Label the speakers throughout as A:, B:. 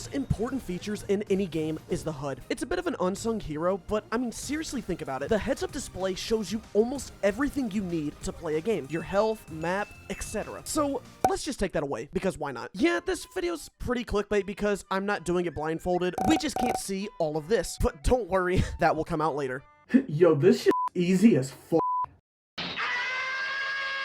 A: most important features in any game is the HUD. It's a bit of an unsung hero, but I mean, seriously think about it. The heads-up display shows you almost everything you need to play a game. Your health, map, etc. So let's just take that away, because why not? Yeah, this video's pretty clickbait because I'm not doing it blindfolded. We just can't see all of this. But don't worry, that will come out later.
B: Yo, this shit's easy as fuck.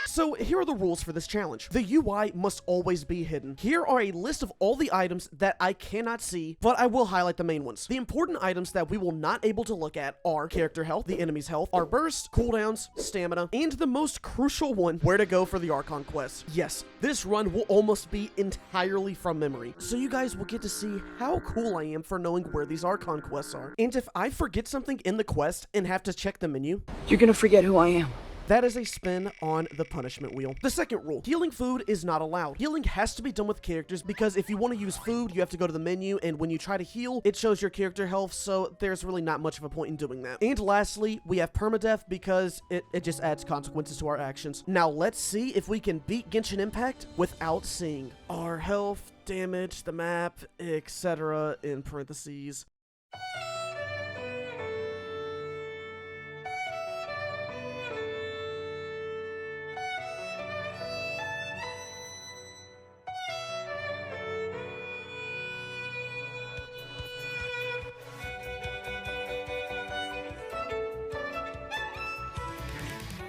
A: So here are the rules for this challenge. The UI must always be hidden. Here are a list of all the items that I cannot see, but I will highlight the main ones. The important items that we will not able to look at are character health, the enemy's health, our burst, cooldowns, stamina, and the most crucial one, where to go for the Archon quest. Yes, this run will almost be entirely from memory, so you guys will get to see how cool I am for knowing where these Archon quests are. And if I forget something in the quest and have to check the menu,
C: you're gonna forget who I am.
A: that is a spin on the punishment wheel. The second rule, healing food is not allowed. Healing has to be done with characters because if you want to use food, you have to go to the menu, and when you try to heal, it shows your character health, so there's really not much of a point in doing that. And lastly, we have permadeath because it just adds consequences to our actions. Now let's see if we can beat Genshin Impact without seeing our health, damage, the map, etc. in parentheses.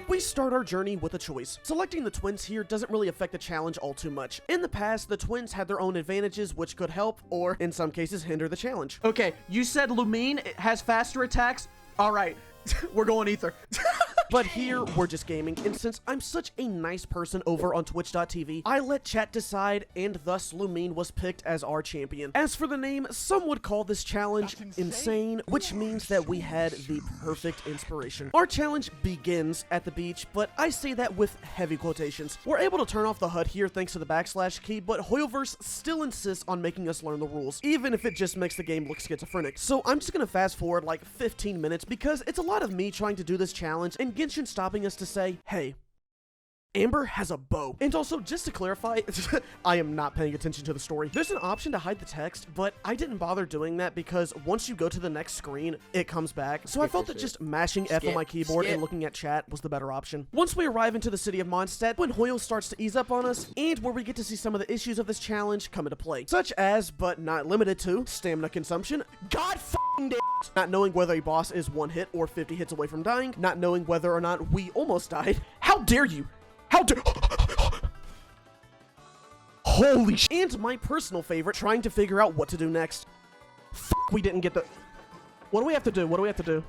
A: We start our journey with a choice. Selecting the twins here doesn't really affect the challenge all too much. In the past, the twins had their own advantages which could help, or in some cases hinder the challenge.
B: Okay, you said Lumine has faster attacks? Alright, we're going Ether.
A: But here, we're just gaming, and since I'm such a nice person over on Twitch.tv, I let chat decide, and thus Lumine was picked as our champion. As for the name, some would call this challenge insane, which means that we had the perfect inspiration. Our challenge begins at the beach, but I say that with heavy quotations. We're able to turn off the HUD here thanks to the backslash key, but Hoyoverse still insists on making us learn the rules, even if it just makes the game look schizophrenic. So I'm just gonna fast forward like 15 minutes because it's a lot of me trying to do this challenge, and Genshin stopping us to say, hey, Amber has a bow. And also, just to clarify, I am not paying attention to the story. There's an option to hide the text, but I didn't bother doing that because once you go to the next screen, it comes back. So I felt that just mashing F on my keyboard and looking at chat was the better option. Once we arrive into the city of Monstadt, when Hoyo starts to ease up on us, and where we get to see some of the issues of this challenge come into play, such as, but not limited to, stamina consumption, God f***ing damn it, not knowing whether a boss is 1 hit or 50 hits away from dying, not knowing whether or not we almost died. How dare you? How dare— Holy sh— And my personal favorite, trying to figure out what to do next. We didn't get the— What do we have to do? What do we have to do?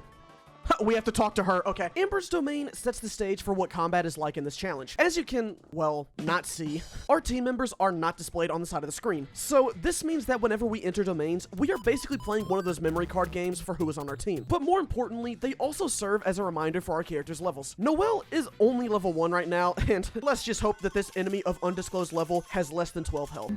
A: We have to talk to her. Okay. Amber's domain sets the stage for what combat is like in this challenge. As you can, well, not see, our team members are not displayed on the side of the screen. So this means that whenever we enter domains, we are basically playing one of those memory card games for who is on our team. But more importantly, they also serve as a reminder for our characters' levels. Noelle is only level 1 right now, and let's just hope that this enemy of undisclosed level has less than 12 health.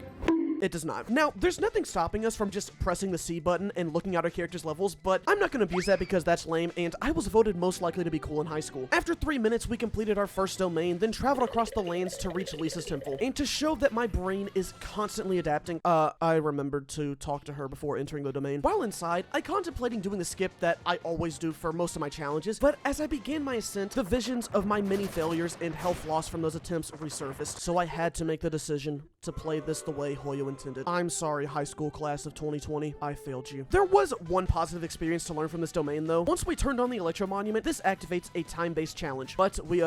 A: It does not. Now, there's nothing stopping us from just pressing the C button and looking at our character's levels, but I'm not going to abuse that because that's lame, and I was voted most likely to be cool in high school. After 3 minutes, we completed our first domain, then traveled across the lands to reach Lisa's temple. And to show that my brain is constantly adapting, I remembered to talk to her before entering the domain. While inside, I contemplated doing the skip that I always do for most of my challenges, but as I began my ascent, the visions of my many failures and health loss from those attempts resurfaced, so I had to make the decision to play this the way Hoyo intended. I'm sorry, high school class of 2020. I failed you. There was one positive experience to learn from this domain, though. Once we turned on the Electro Monument, this activates a time-based challenge, but we,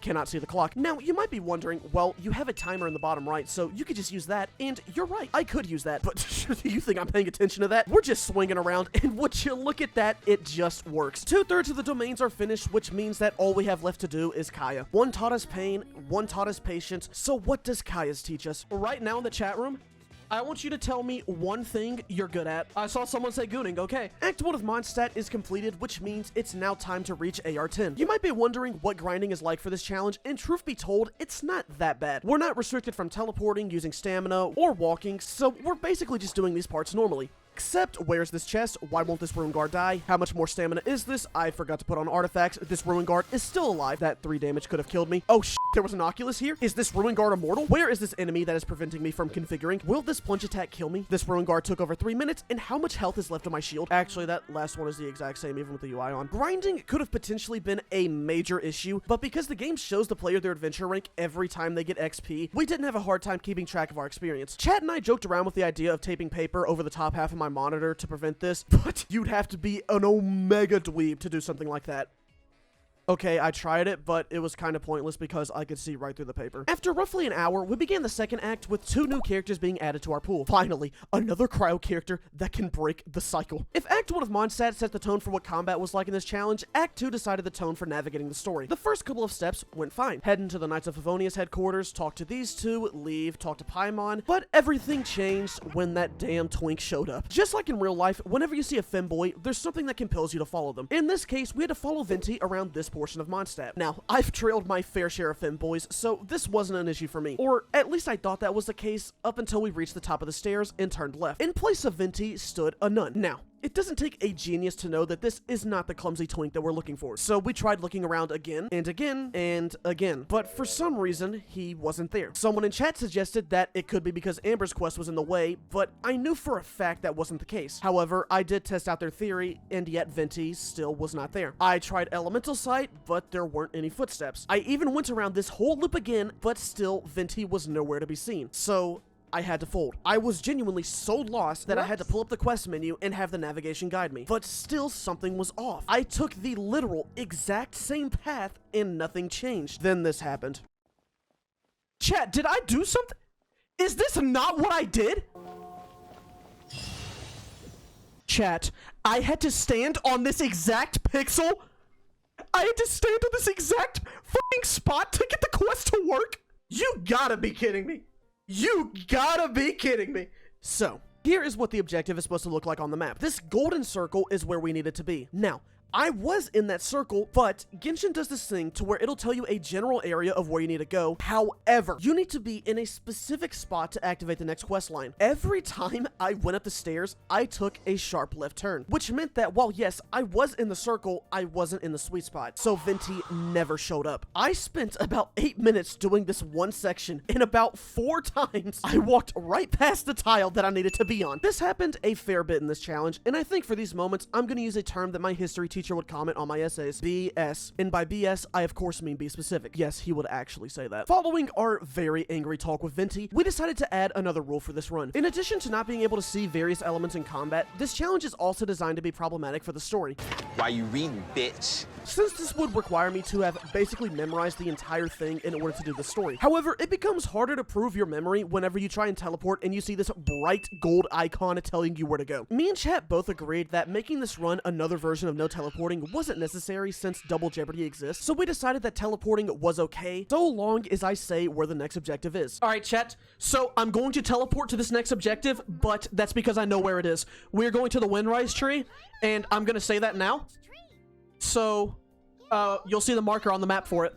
A: cannot see the clock. Now, you might be wondering, well, you have a timer in the bottom right, so you could just use that, and you're right, I could use that, but do you think I'm paying attention to that? We're just swinging around, and would you look at that, it just works. 2/3 of the domains are finished, which means that all we have left to do is Kaya. One taught us pain, one taught us patience, so what does Kaya's teach us? Right now in the chat room, I want you to tell me one thing you're good at. I saw someone say gooning, okay. Act 1 of Monstadt is completed, which means it's now time to reach AR10. You might be wondering what grinding is like for this challenge, and truth be told, it's not that bad. We're not restricted from teleporting, using stamina, or walking, so we're basically just doing these parts normally. Except, where's this chest? Why won't this ruin guard die? How much more stamina is this? I forgot to put on artifacts. This ruin guard is still alive. That 3 damage could have killed me. Oh, There was an Oculus here? Is this Ruin Guard immortal? Where is this enemy that is preventing me from configuring? Will this plunge attack kill me? This Ruin Guard took over 3 minutes, and how much health is left on my shield? Actually, that last one is the exact same, even with the UI on. Grinding could have potentially been a major issue, but because the game shows the player their adventure rank every time they get XP, we didn't have a hard time keeping track of our experience. Chat and I joked around with the idea of taping paper over the top half of my monitor to prevent this, but you'd have to be an omega dweeb to do something like that. Okay, I tried it, but it was kind of pointless because I could see right through the paper. After roughly an hour, we began the second act with 2 new characters being added to our pool. Finally, another cryo character that can break the cycle. If Act 1 of Monstadt set the tone for what combat was like in this challenge, Act 2 decided the tone for navigating the story. The first couple of steps went fine. Head into the Knights of Favonia's headquarters, talk to these two, leave, talk to Paimon, but everything changed when that damn twink showed up. Just like in real life, whenever you see a femboy, there's something that compels you to follow them. In this case, we had to follow Venti around this portion of Monstadt. Now, I've trailed my fair share of femboys, so this wasn't an issue for me. Or at least I thought that was the case up until we reached the top of the stairs and turned left. In place of Venti stood a nun. Now, it doesn't take a genius to know that this is not the clumsy twink that we're looking for. So we tried looking around again and again and again, but for some reason, he wasn't there. Someone in chat suggested that it could be because Amber's quest was in the way, but I knew for a fact that wasn't the case. However, I did test out their theory, and yet Venti still was not there. I tried Elemental Sight, but there weren't any footsteps. I even went around this whole loop again, but still Venti was nowhere to be seen. So I had to fold. I was genuinely so lost that I had to pull up the quest menu and have the navigation guide me. But still something was off. I took the literal exact same path and nothing changed. Then this happened. Chat, did I do something? Is this not what I did? Chat, I had to stand on this exact pixel? I had to stand on this exact fucking spot to get the quest to work? You gotta be kidding me. You gotta be kidding me. So, here is what the objective is supposed to look like on the map. This golden circle is where we need it to be. Now, I was in that circle, but Genshin does this thing to where it'll tell you a general area of where you need to go. However, you need to be in a specific spot to activate the next quest line. Every time I went up the stairs, I took a sharp left turn, which meant that while yes, I was in the circle, I wasn't in the sweet spot. So Venti never showed up. I spent about 8 minutes doing this one section, and about 4 times I walked right past the tile that I needed to be on. This happened a fair bit in this challenge, and I think for these moments, I'm gonna use a term that my history teacher would comment on my essays, BS. And by BS, I of course mean be specific. Yes, he would actually say that. Following our very angry talk with Venti, we decided to add another rule for this run. In addition to not being able to see various elements in combat, this challenge is also designed to be problematic for the story.
C: Why you reading, bitch?
A: Since this would require me to have basically memorized the entire thing in order to do the story. However, it becomes harder to prove your memory whenever you try and teleport and you see this bright gold icon telling you where to go. Me and chat both agreed that making this run another version of no teleporting wasn't necessary since double jeopardy exists, so we decided that teleporting was okay, so long as I say where the next objective is. Alright chat, so I'm going to teleport to this next objective, but that's because I know where it is. We're going to the Windrise tree, and I'm gonna say that now. So, you'll see the marker on the map for it.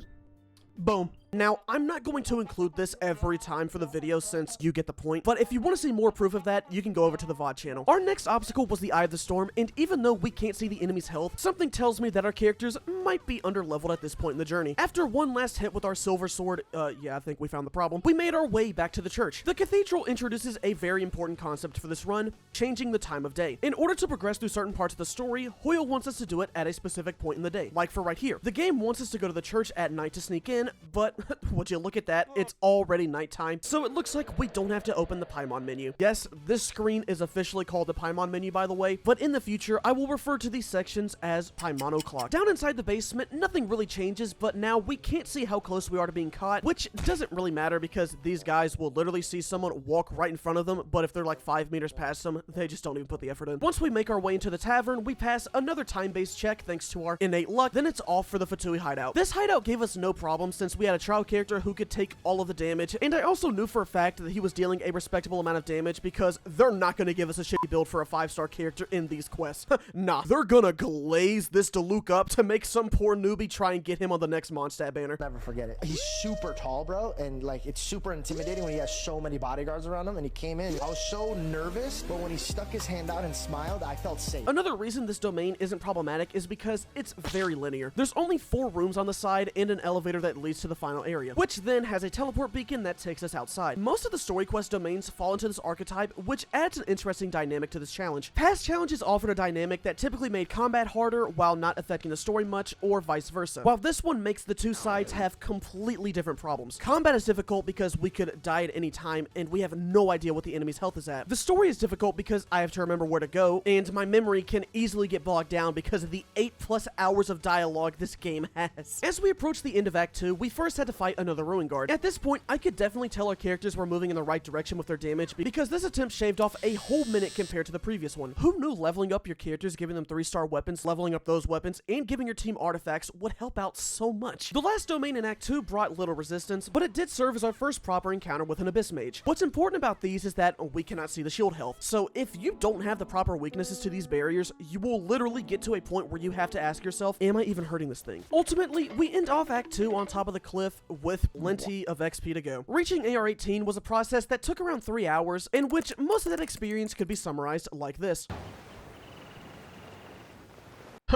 A: Boom. Now, I'm not going to include this every time for the video since you get the point, but if you want to see more proof of that, you can go over to the VOD channel. Our next obstacle was the Eye of the Storm, and even though we can't see the enemy's health, something tells me that our characters might be under-leveled at this point in the journey. After one last hit with our silver sword, yeah, I think we found the problem, we made our way back to the church. The cathedral introduces a very important concept for this run, changing the time of day. In order to progress through certain parts of the story, Hoyle wants us to do it at a specific point in the day, like for right here. The game wants us to go to the church at night to sneak in, but would you look at that, it's already nighttime, so it looks like we don't have to open the Paimon menu. Yes, this screen is officially called the Paimon menu, by the way, but in the future, I will refer to these sections as Paimon O'Clock. Down inside the basement, nothing really changes, but now we can't see how close we are to being caught, which doesn't really matter because these guys will literally see someone walk right in front of them, but if they're like 5 meters past them, they just don't even put the effort in. Once we make our way into the tavern, we pass another time-based check thanks to our innate luck, then it's off for the Fatui hideout. This hideout gave us no problem since we had a trial character who could take all of the damage, and I also knew for a fact that he was dealing a respectable amount of damage because they're not going to give us a shitty build for a 5-star character in these quests. Nah, they're gonna glaze this Diluc up to make some poor newbie try and get him on the next Monstadt banner.
D: Never forget it. He's super tall, bro, and like it's super intimidating when he has so many bodyguards around him, and he came in. I was so nervous, but when he stuck his hand out and smiled, I felt safe.
A: Another reason this domain isn't problematic is because it's very linear. There's only 4 rooms on the side and an elevator that leads to the final final area, which then has a teleport beacon that takes us outside. Most of the story quest domains fall into this archetype, which adds an interesting dynamic to this challenge. Past challenges offered a dynamic that typically made combat harder while not affecting the story much, or vice versa, while this one makes the two sides have completely different problems. Combat is difficult because we could die at any time, and we have no idea what the enemy's health is at. The story is difficult because I have to remember where to go, and my memory can easily get bogged down because of the 8+ hours of dialogue this game has. As we approach the end of Act 2, we first had to fight another Ruin Guard. At this point, I could definitely tell our characters were moving in the right direction with their damage because this attempt shaved off a whole minute compared to the previous one. Who knew leveling up your characters, giving them 3-star weapons, leveling up those weapons, and giving your team artifacts would help out so much? The last domain in Act 2 brought little resistance, but it did serve as our first proper encounter with an Abyss Mage. What's important about these is that we cannot see the shield health, so if you don't have the proper weaknesses to these barriers, you will literally get to a point where you have to ask yourself, am I even hurting this thing? Ultimately, we end off Act 2 on top of the cliff with plenty of XP to go. Reaching AR-18 was a process that took around 3 hours, in which most of that experience could be summarized like this.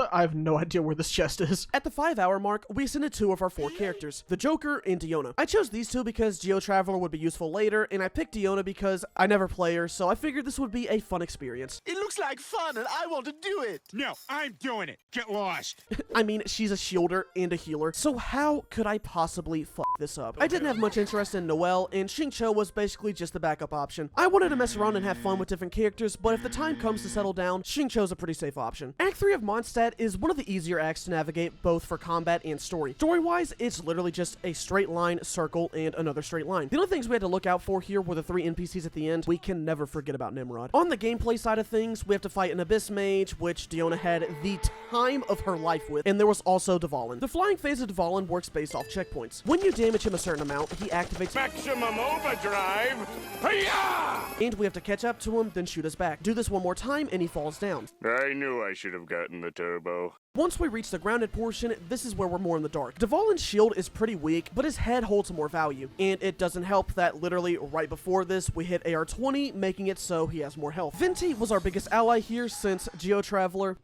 A: I have no idea where this chest is. At the 5-hour mark, we ascended 2 of our 4 characters, the Joker and Diona. I chose these 2 because Geo-Traveler would be useful later, and I picked Diona because I never play her, so I figured this would be a fun experience.
E: It looks like fun and I want to do it.
F: No, I'm doing it. Get lost.
A: I mean, she's a shielder and a healer, so how could I possibly fuck this up? I didn't have much interest in Noelle, and Xingqiu was basically just the backup option. I wanted to mess around and have fun with different characters, but if the time comes to settle down, Xingqiu's a pretty safe option. Act 3 of Monstadt is one of the easier acts to navigate both for combat and story. Story-wise, it's literally just a straight line, circle, and another straight line. The only things we had to look out for here were the 3 NPCs at the end. We can never forget about Nimrod. On the gameplay side of things, we have to fight an Abyss Mage, which Diona had the time of her life with, and there was also Dvalin. The flying phase of Dvalin works based off checkpoints. When you damage him a certain amount, he activates
F: Maximum overdrive. Hi-ya!
A: and we have to catch up to him, then shoot us back. Do this one more time, and he falls down.
F: I knew I should have gotten the turbo.
A: Once we reach the grounded portion, this is where we're more in the dark. Dvalin's shield is pretty weak, but his head holds more value. And it doesn't help that literally right before this, we hit AR-20, making it so he has more health. Venti was our biggest ally here since Geo-Traveler.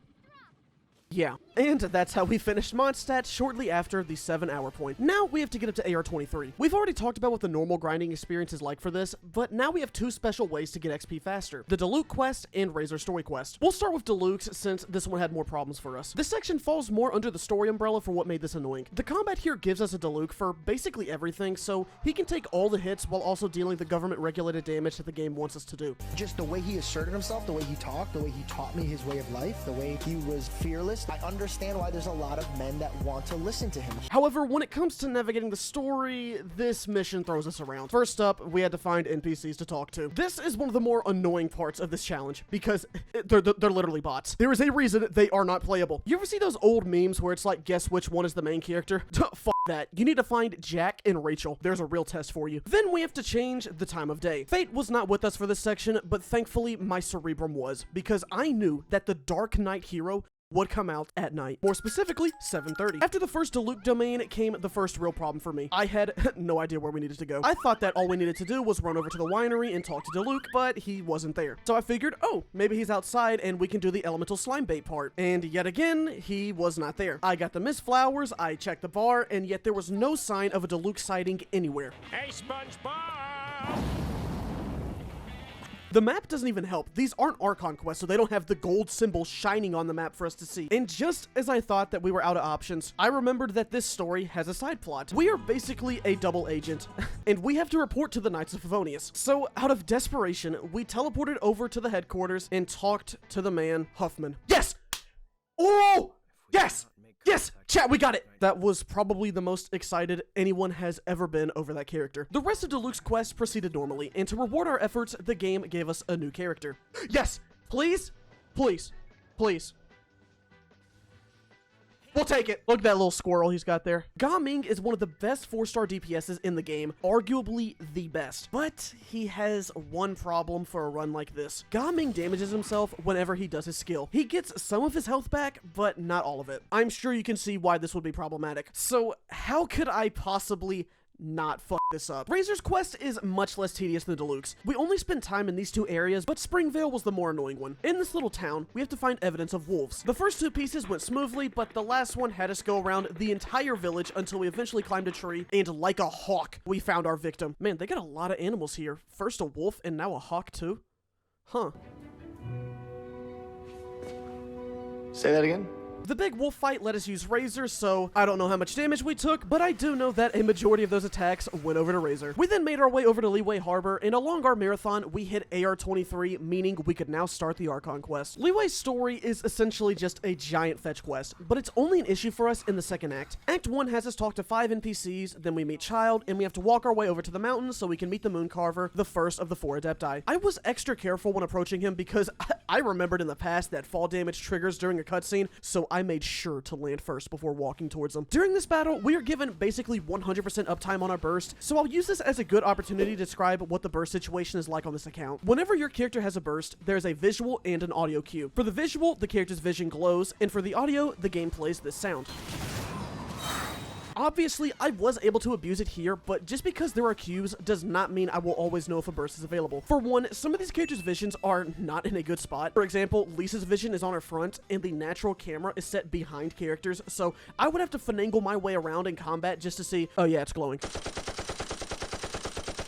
A: Yeah, and that's how we finished Monstadt shortly after the 7-hour point. Now we have to get up to AR-23. We've already talked about what the normal grinding experience is like for this, but now we have 2 special ways to get XP faster: the Diluc quest and Razor story quest. We'll start with Diluc's since this one had more problems for us. This section falls more under the story umbrella for what made this annoying. The combat here gives us a Diluc for basically everything, so he can take all the hits while also dealing the government regulated damage that the game wants us to do.
D: Just the way he asserted himself, the way he talked, the way he taught me his way of life, the way he was fearless. I understand why there's a lot of men that want to listen to him.
A: However, when it comes to navigating the story, this mission throws us around. First up, we had to find NPCs to talk to. This is one of the more annoying parts of this challenge because they're literally bots. There is a reason they are not playable. You ever see those old memes where it's like, guess which one is the main character? Fuck that. You need to find Jack and Rachel. There's a real test for you. Then we have to change the time of day. Fate was not with us for this section, but thankfully my cerebrum was, because I knew that the Dark Knight hero would come out at night. More specifically, 7:30. After the first Diluc domain came the first real problem for me. I had no idea where we needed to go. I thought that all we needed to do was run over to the winery and talk to Diluc, but he wasn't there. So I figured, oh, maybe he's outside and we can do the elemental slime bait part. And yet again, he was not there. I got the mist flowers, I checked the bar, and yet there was no sign of a Diluc sighting anywhere.
F: Hey, SpongeBob!
A: The map doesn't even help. These aren't Archon quests, so they don't have the gold symbol shining on the map for us to see. And just as I thought that we were out of options, I remembered that this story has a side plot. We are basically a double agent, and we have to report to the Knights of Favonius. So out of desperation, we teleported over to the headquarters and talked to the man, Huffman. Yes! Oh! Yes! Yes! Chat, we got it! That was probably the most excited anyone has ever been over that character. The rest of Diluc's quest proceeded normally, and to reward our efforts, the game gave us a new character. Yes! Please! Please! Please! We'll take it. Look at that little squirrel he's got there. Ga Ming is one of the best 4-star DPSs in the game, arguably the best. But he has one problem for a run like this. Ga Ming damages himself whenever he does his skill. He gets some of his health back, but not all of it. I'm sure you can see why this would be problematic. So how could I possibly not fuck this up. Razor's quest is much less tedious than Diluc's. We only spent time in these two areas, but Springvale was the more annoying one. In this little town, we have to find evidence of wolves. The first two pieces went smoothly, but the last one had us go around the entire village until we eventually climbed a tree, and like a hawk, we found our victim. Man, they got a lot of animals here. First a wolf, and now a hawk too? Huh.
E: Say that again?
A: The big wolf fight let us use Razor, so I don't know how much damage we took, but I do know that a majority of those attacks went over to Razor. We then made our way over to Liyue Harbor, and along our marathon, we hit AR-23, meaning we could now start the Archon quest. Liyue's story is essentially just a giant fetch quest, but it's only an issue for us in the second act. Act 1 has us talk to 5 NPCs, then we meet Child, and we have to walk our way over to the mountains so we can meet the Moon Carver, the first of the 4 adepti. I was extra careful when approaching him because I remembered in the past that fall damage triggers during a cutscene, so I made sure to land first before walking towards them. During this battle, we are given basically 100% uptime on our burst, so I'll use this as a good opportunity to describe what the burst situation is like on this account. Whenever your character has a burst, there's a visual and an audio cue. For the visual, the character's vision glows, and for the audio, the game plays this sound. Obviously, I was able to abuse it here, but just because there are cues does not mean I will always know if a burst is available. For one, some of these characters' visions are not in a good spot. For example, Lisa's vision is on her front, and the natural camera is set behind characters, so I would have to finagle my way around in combat just to see, oh yeah, it's glowing.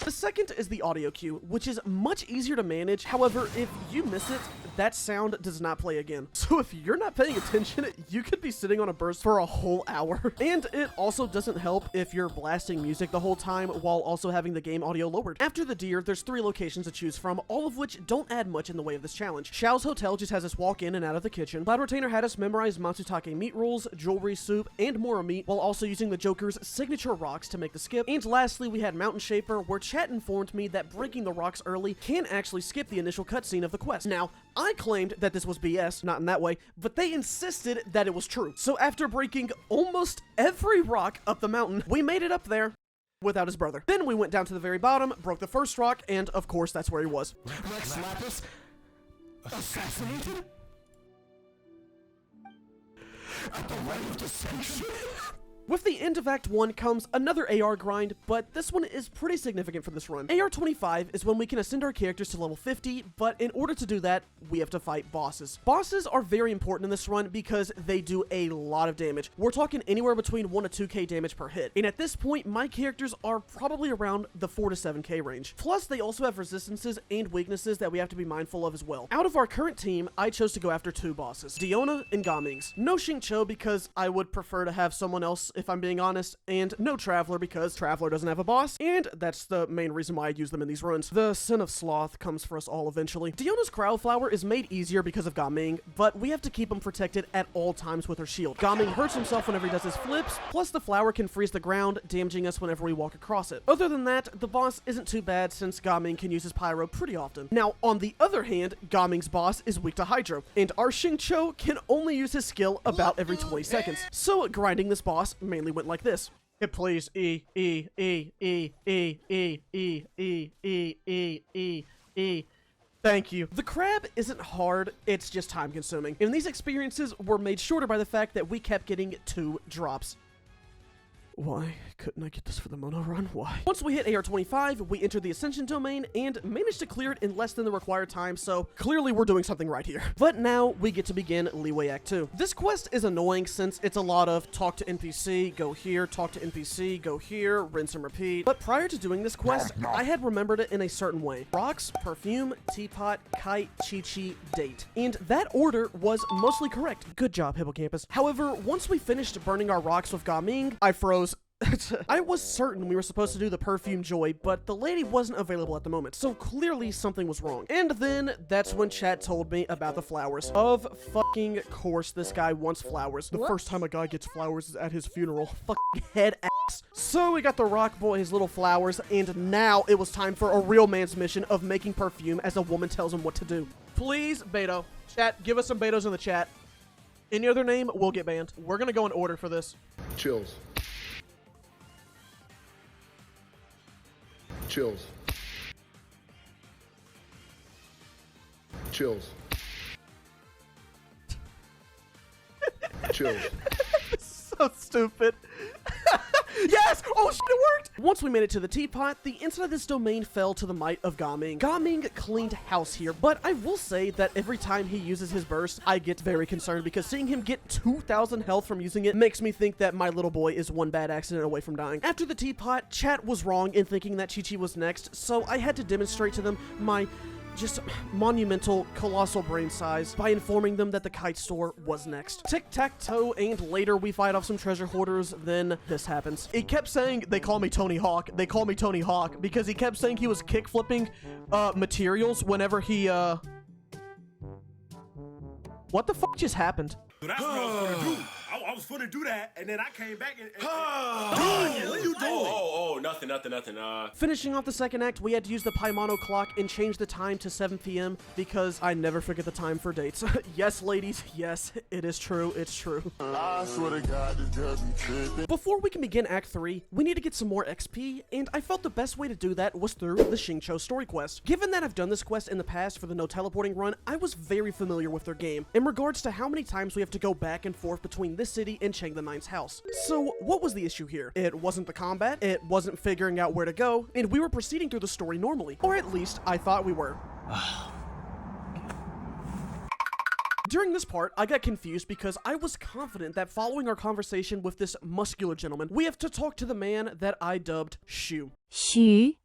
A: The second is the audio cue, which is much easier to manage. However, if you miss it, that sound does not play again. So if you're not paying attention, you could be sitting on a burst for a whole hour. And it also doesn't help if you're blasting music the whole time while also having the game audio lowered. After the deer, there's 3 locations to choose from, all of which don't add much in the way of this challenge. Xiao's Hotel just has us walk in and out of the kitchen. Cloud Retainer had us memorize Matsutake meat rolls, jewelry soup, and more meat, while also using the Joker's signature rocks to make the skip. And lastly, we had Mountain Shaper, where chat informed me that breaking the rocks early can actually skip the initial cutscene of the quest. Now, I claimed that this was BS, not in that way, but they insisted that it was true. So after breaking almost every rock up the mountain, we made it up there without his brother. Then we went down to the very bottom, broke the first rock, and of course that's where he was.
E: Rex Lapis assassinated? At the rite of Ascension?
A: With the end of Act 1 comes another AR grind, but this one is pretty significant for this run. AR 25 is when we can ascend our characters to level 50, but in order to do that, we have to fight bosses. Bosses are very important in this run because they do a lot of damage. We're talking anywhere between 1 to 2k damage per hit, and at this point, my characters are probably around the 4 to 7k range. Plus, they also have resistances and weaknesses that we have to be mindful of as well. Out of our current team, I chose to go after 2 bosses, Diona and Gaming's. No Xingqiu because I would prefer to have someone else if I'm being honest, and no Traveler because Traveler doesn't have a boss, and that's the main reason why I use them in these runs. The Sin of Sloth comes for us all eventually. Diona's Crowd Flower is made easier because of Gaming, but we have to keep him protected at all times with her shield. Gaming hurts himself whenever he does his flips, plus the flower can freeze the ground, damaging us whenever we walk across it. Other than that, the boss isn't too bad since Gaming can use his pyro pretty often. Now, on the other hand, Gaming's boss is weak to Hydro, and our Xingqiu can only use his skill about every 20 seconds. So grinding this boss mainly went like this. Hit please, E. Thank you. The crab isn't hard, it's just time consuming. And these experiences were made shorter by the fact that we kept getting 2 drops. Why couldn't I get this for the mono run? Why? Once we hit AR 25, we entered the Ascension domain and managed to clear it in less than the required time, so clearly we're doing something right here. But now we get to begin Liyue Act 2. This quest is annoying since it's a lot of talk to NPC, go here, talk to NPC, go here, rinse and repeat. But prior to doing this quest, I had remembered it in a certain way. Rocks, perfume, teapot, kite, Chi-Chi, date. And that order was mostly correct. Good job, Hippocampus. However, once we finished burning our rocks with Gaming, I froze. I was certain we were supposed to do the perfume joy, but the lady wasn't available at the moment, so clearly something was wrong. And then that's when chat told me about the flowers. Of fucking course, this guy wants flowers. The first time a guy gets flowers is at his funeral. Fucking head ass. So we got the rock boy his little flowers, and now it was time for a real man's mission of making perfume as a woman tells him what to do. Please, Beto. Chat, give us some Betos in the chat. Any other name, we'll get banned. We're gonna go in order for this.
G: Chills. Chills. Chills. Chills.
A: So stupid. Yes! Oh shit, it worked! Once we made it to the teapot, the inside of this domain fell to the might of Gaming. Gaming cleaned house here, but I will say that every time he uses his burst, I get very concerned because seeing him get 2,000 health from using it makes me think that my little boy is one bad accident away from dying. After the teapot, chat was wrong in thinking that Chi-Chi was next, so I had to demonstrate to them my just monumental, colossal brain size by informing them that the kite store was next. Tic-tac-toe, and later we fight off some treasure hoarders, then this happens. He kept saying, they call me Tony Hawk, they call me Tony Hawk, because he kept saying he was kick-flipping materials whenever he, What the fuck just happened?
G: That's what I was gonna do. I was gonna do that, and then I came back and what you doing?
H: Oh, nothing.
A: Finishing off the second act, we had to use the Paimano clock and change the time to 7 p.m. because I never forget the time for dates. Yes, ladies, yes, it is true, it's true.
E: I swear to God, this girl be tripping.
A: Before we can begin Act 3, we need to get some more XP, and I felt the best way to do that was through the Xingqiu story quest. Given that I've done this quest in the past for the no teleporting run, I was very familiar with their game in regards to how many times we have to go back and forth between this city and Chang the Nine's house. So what was the issue here? It wasn't the combat, it wasn't figuring out where to go, and we were proceeding through the story normally. Or at least, I thought we were. During this part, I got confused because I was confident that following our conversation with this muscular gentleman, we have to talk to the man that I dubbed Shu.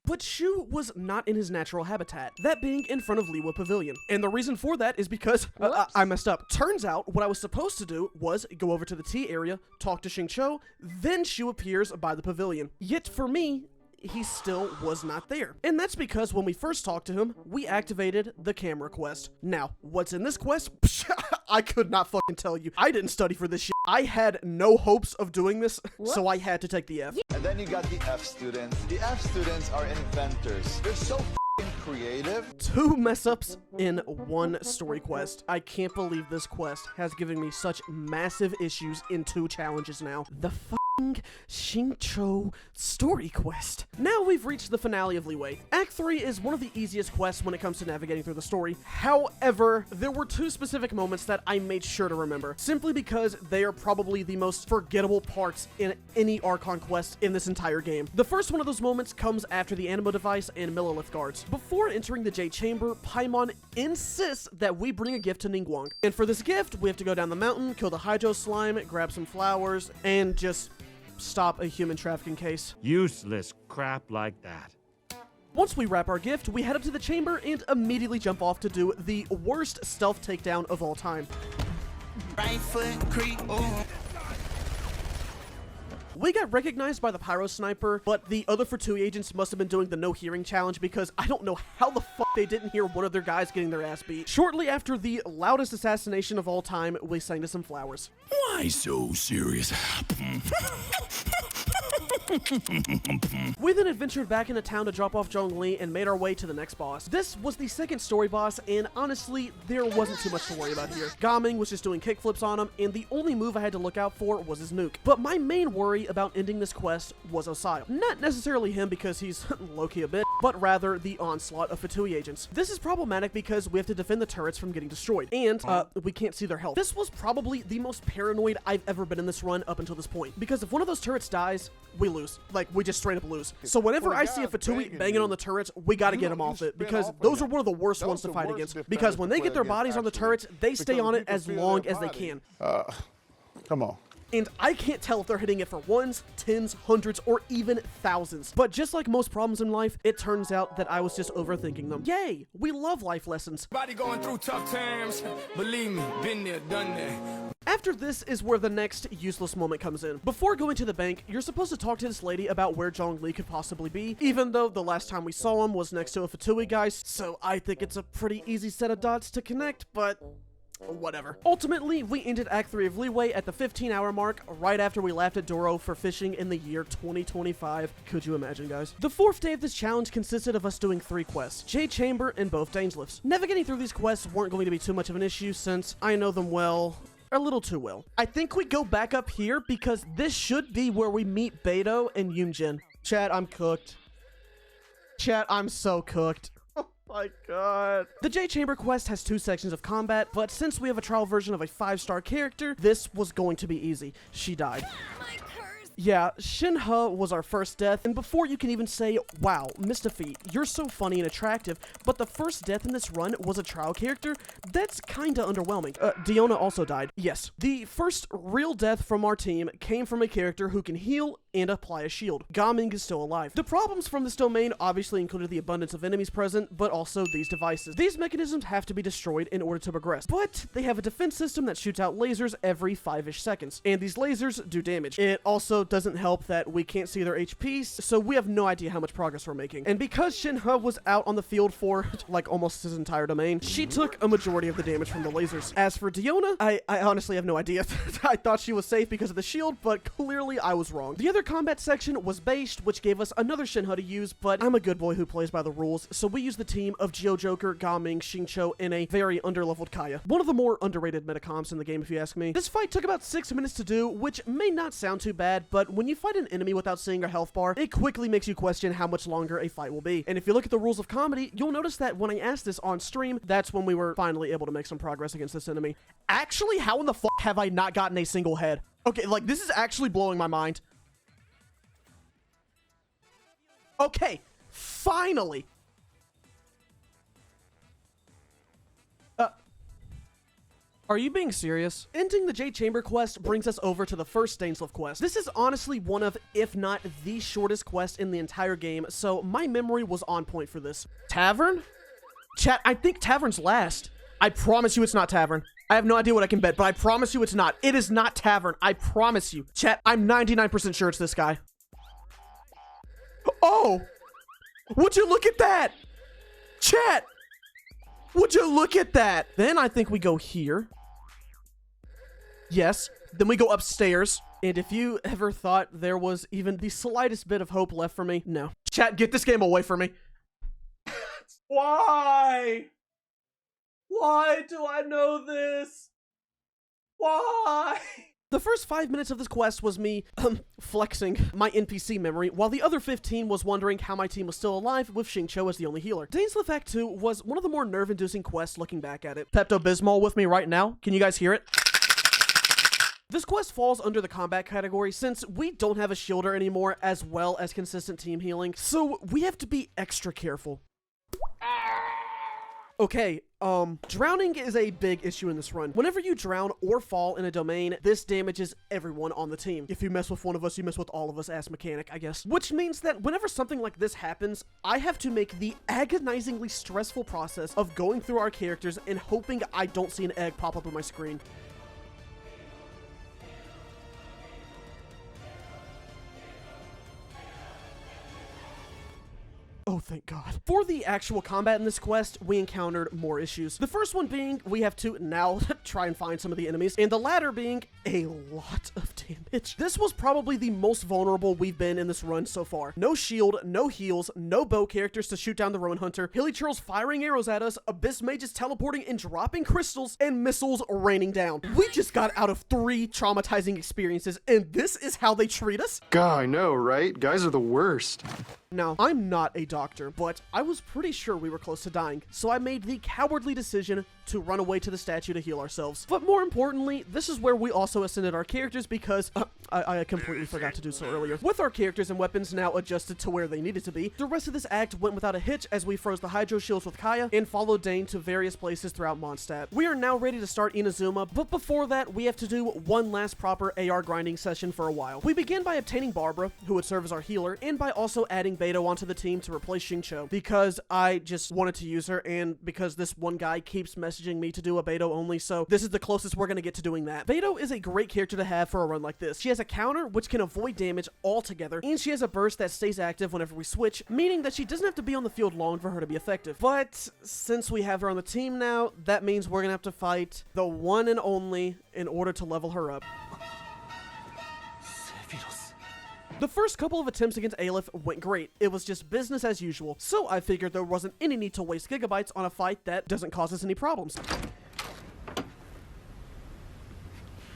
A: But Shu was not in his natural habitat, that being in front of Liyue Pavilion. And the reason for that is because I messed up. Turns out, what I was supposed to do was go over to the tea area, talk to Xingqiu, then Shu appears by the pavilion. Yet for me, he still was not there. And that's because when we first talked to him, we activated the camera quest. Now, what's in this quest? I could not fucking tell you. I didn't study for this shit. I had no hopes of doing this, so I had to take the F.
I: And then you got the F students. The F students are inventors. They're so creative.
A: 2 mess-ups in 1 story quest. I can't believe this quest has given me such massive issues in 2 challenges now. The Xingqiu story quest. Now we've reached the finale of Liyue. Act 3 is one of the easiest quests when it comes to navigating through the story. However, there were 2 specific moments that I made sure to remember, simply because they are probably the most forgettable parts in any Archon quest in this entire game. The first one of those moments comes after the Animo device and Millilith guards. Before entering the Jade Chamber, Paimon insists that we bring a gift to Ningguang. And for this gift, we have to go down the mountain, kill the Hydro Slime, grab some flowers, and just stop a human trafficking case.
F: Useless crap like that.
A: Once we wrap our gift, we head up to the chamber and immediately jump off to do the worst stealth takedown of all time.
J: Right foot creep.
A: We got recognized by the pyro sniper, but the other Fatui agents must have been doing the no hearing challenge because I don't know how the fuck they didn't hear one of their guys getting their ass beat. Shortly after the loudest assassination of all time, we sang to some flowers.
E: Why so serious?
A: We then adventured back into town to drop off Zhongli and made our way to the next boss. This was the second story boss, and honestly, there wasn't too much to worry about here. Gaming was just doing kickflips on him, and the only move I had to look out for was his nuke. But my main worry about ending this quest was Osai. Not necessarily him because he's low-key a bit, but rather the onslaught of Fatui agents. This is problematic because we have to defend the turrets from getting destroyed, and we can't see their health. This was probably the most paranoid I've ever been in this run up until this point, because if one of those turrets dies, we lose. Like, we just straight up lose. So whenever I see a Fatui banging on the turrets, we gotta get them off it, because those are one of the worst ones to fight against, because when they get their bodies on the turrets, they stay on it as long as they can.
E: Come on.
A: And I can't tell if they're hitting it for ones, tens, hundreds, or even thousands. But just like most problems in life, it turns out that I was just overthinking them. Yay! We love life lessons.
J: Body going through tough times. Believe me, been there, done that.
A: After this is where the next useless moment comes in. Before going to the bank, you're supposed to talk to this lady about where Zhongli could possibly be, even though the last time we saw him was next to a Fatui guy, so I think it's a pretty easy set of dots to connect, but whatever. Ultimately, we ended Act 3 of Liyue at the 15-hour mark, right after we laughed at Doro for fishing in the year 2025. Could you imagine, guys? The 4th day of this challenge consisted of us doing 3 quests, Jade Chamber and both Dainsleifs. Navigating through these quests weren't going to be too much of an issue since I know them well. A little too well. I think we go back up here because this should be where we meet Beidou and Yunjin. Chat, I'm cooked. Chat, I'm so cooked. Oh my god. The J Chamber quest has 2 sections of combat, but since we have a trial version of a 5-star character, this was going to be easy. She died.
K: My curse
A: Yeah, Xingqiu was our first death, and before you can even say, wow, MistahFeet, you're so funny and attractive, but the first death in this run was a trial character, that's kinda underwhelming. Diona also died. Yes, the first real death from our team came from a character who can heal and apply a shield. Gaming is still alive. The problems from this domain obviously included the abundance of enemies present, but also these devices. These mechanisms have to be destroyed in order to progress, but they have a defense system that shoots out lasers every 5-ish seconds, and these lasers do damage. It also doesn't help that we can't see their HPs, so we have no idea how much progress we're making. And because Xingqiu was out on the field for, like, almost his entire domain, she took a majority of the damage from the lasers. As for Diona, I honestly have no idea. I thought she was safe because of the shield, but clearly I was wrong. The other combat section was based, which gave us another Xingqiu to use, but I'm a good boy who plays by the rules, so we used the team of GeoJoker, Gaming, Xingqiu, and a very underleveled Kaya. One of the more underrated metacomps in the game, if you ask me. This fight took about 6 minutes to do, which may not sound too bad, but when you fight an enemy without seeing their health bar, it quickly makes you question how much longer a fight will be. And if you look at the rules of comedy, you'll notice that when I asked this on stream, that's when we were finally able to make some progress against this enemy. Actually, how in the fuck have I not gotten a single head? Okay, like, this is actually blowing my mind. Okay, finally. Are you being serious? Ending the Jade Chamber quest brings us over to the first Dainsleif quest. This is honestly one of, if not the shortest quest in the entire game, so my memory was on point for this. Tavern? Chat, I think Tavern's last. I promise you it's not Tavern. I have no idea what I can bet, but I promise you it's not. It is not Tavern. I promise you. Chat, I'm 99% sure it's this guy. Oh! Would you look at that? Chat! Would you look at that? Then I think we go here. Yes. Then we go upstairs. And if you ever thought there was even the slightest bit of hope left for me, no. Chat, get this game away from me. Why? Why do I know this? Why? The first 5 minutes of this quest was me flexing my NPC memory, while the other 15 was wondering how my team was still alive with Xingqiu as the only healer. Dainsleif Act 2 was one of the more nerve-inducing quests looking back at it. Pepto-Bismol with me right now. Can you guys hear it? This quest falls under the combat category since we don't have a shielder anymore as well as consistent team healing, so we have to be extra careful. Okay, drowning is a big issue in this run. Whenever you drown or fall in a domain, this damages everyone on the team. If you mess with one of us, you mess with all of us, ass mechanic, I guess. Which means that whenever something like this happens, I have to make the agonizingly stressful process of going through our characters and hoping I don't see an egg pop up on my screen. Oh, thank God. For the actual combat in this quest, we encountered more issues. The first one being, we have to now try and find some of the enemies, and the latter being a lot of damage. This was probably the most vulnerable we've been in this run so far. No shield, no heals, no bow characters to shoot down the Rowan Hunter, Hilly Churls firing arrows at us, Abyss Mages teleporting and dropping crystals, and missiles raining down. We just got out of 3 traumatizing experiences, and this is how they treat us?
H: God, I know, right? Guys are the worst.
A: Now, I'm not a doctor, but I was pretty sure we were close to dying, so I made the cowardly decision to run away to the statue to heal ourselves. But more importantly, this is where we also ascended our characters because I completely forgot to do so earlier. With our characters and weapons now adjusted to where they needed to be, the rest of this act went without a hitch as we froze the hydro shields with Kaya and followed Dane to various places throughout Monstadt. We are now ready to start Inazuma, but before that, we have to do one last proper AR grinding session for a while. We begin by obtaining Barbara, who would serve as our healer, and by also adding Beto onto the team to replace Xingqiu, because I just wanted to use her, and because this one guy keeps messaging me to do a Beto only, so this is the closest we're gonna get to doing that. Beto is a great character to have for a run like this. She has a counter, which can avoid damage altogether, and she has a burst that stays active whenever we switch, meaning that she doesn't have to be on the field long for her to be effective. But since we have her on the team now, that means we're gonna have to fight the one and only in order to level her up. The first couple of attempts against Aleph went great. It was just business as usual, so I figured there wasn't any need to waste gigabytes on a fight that doesn't cause us any problems.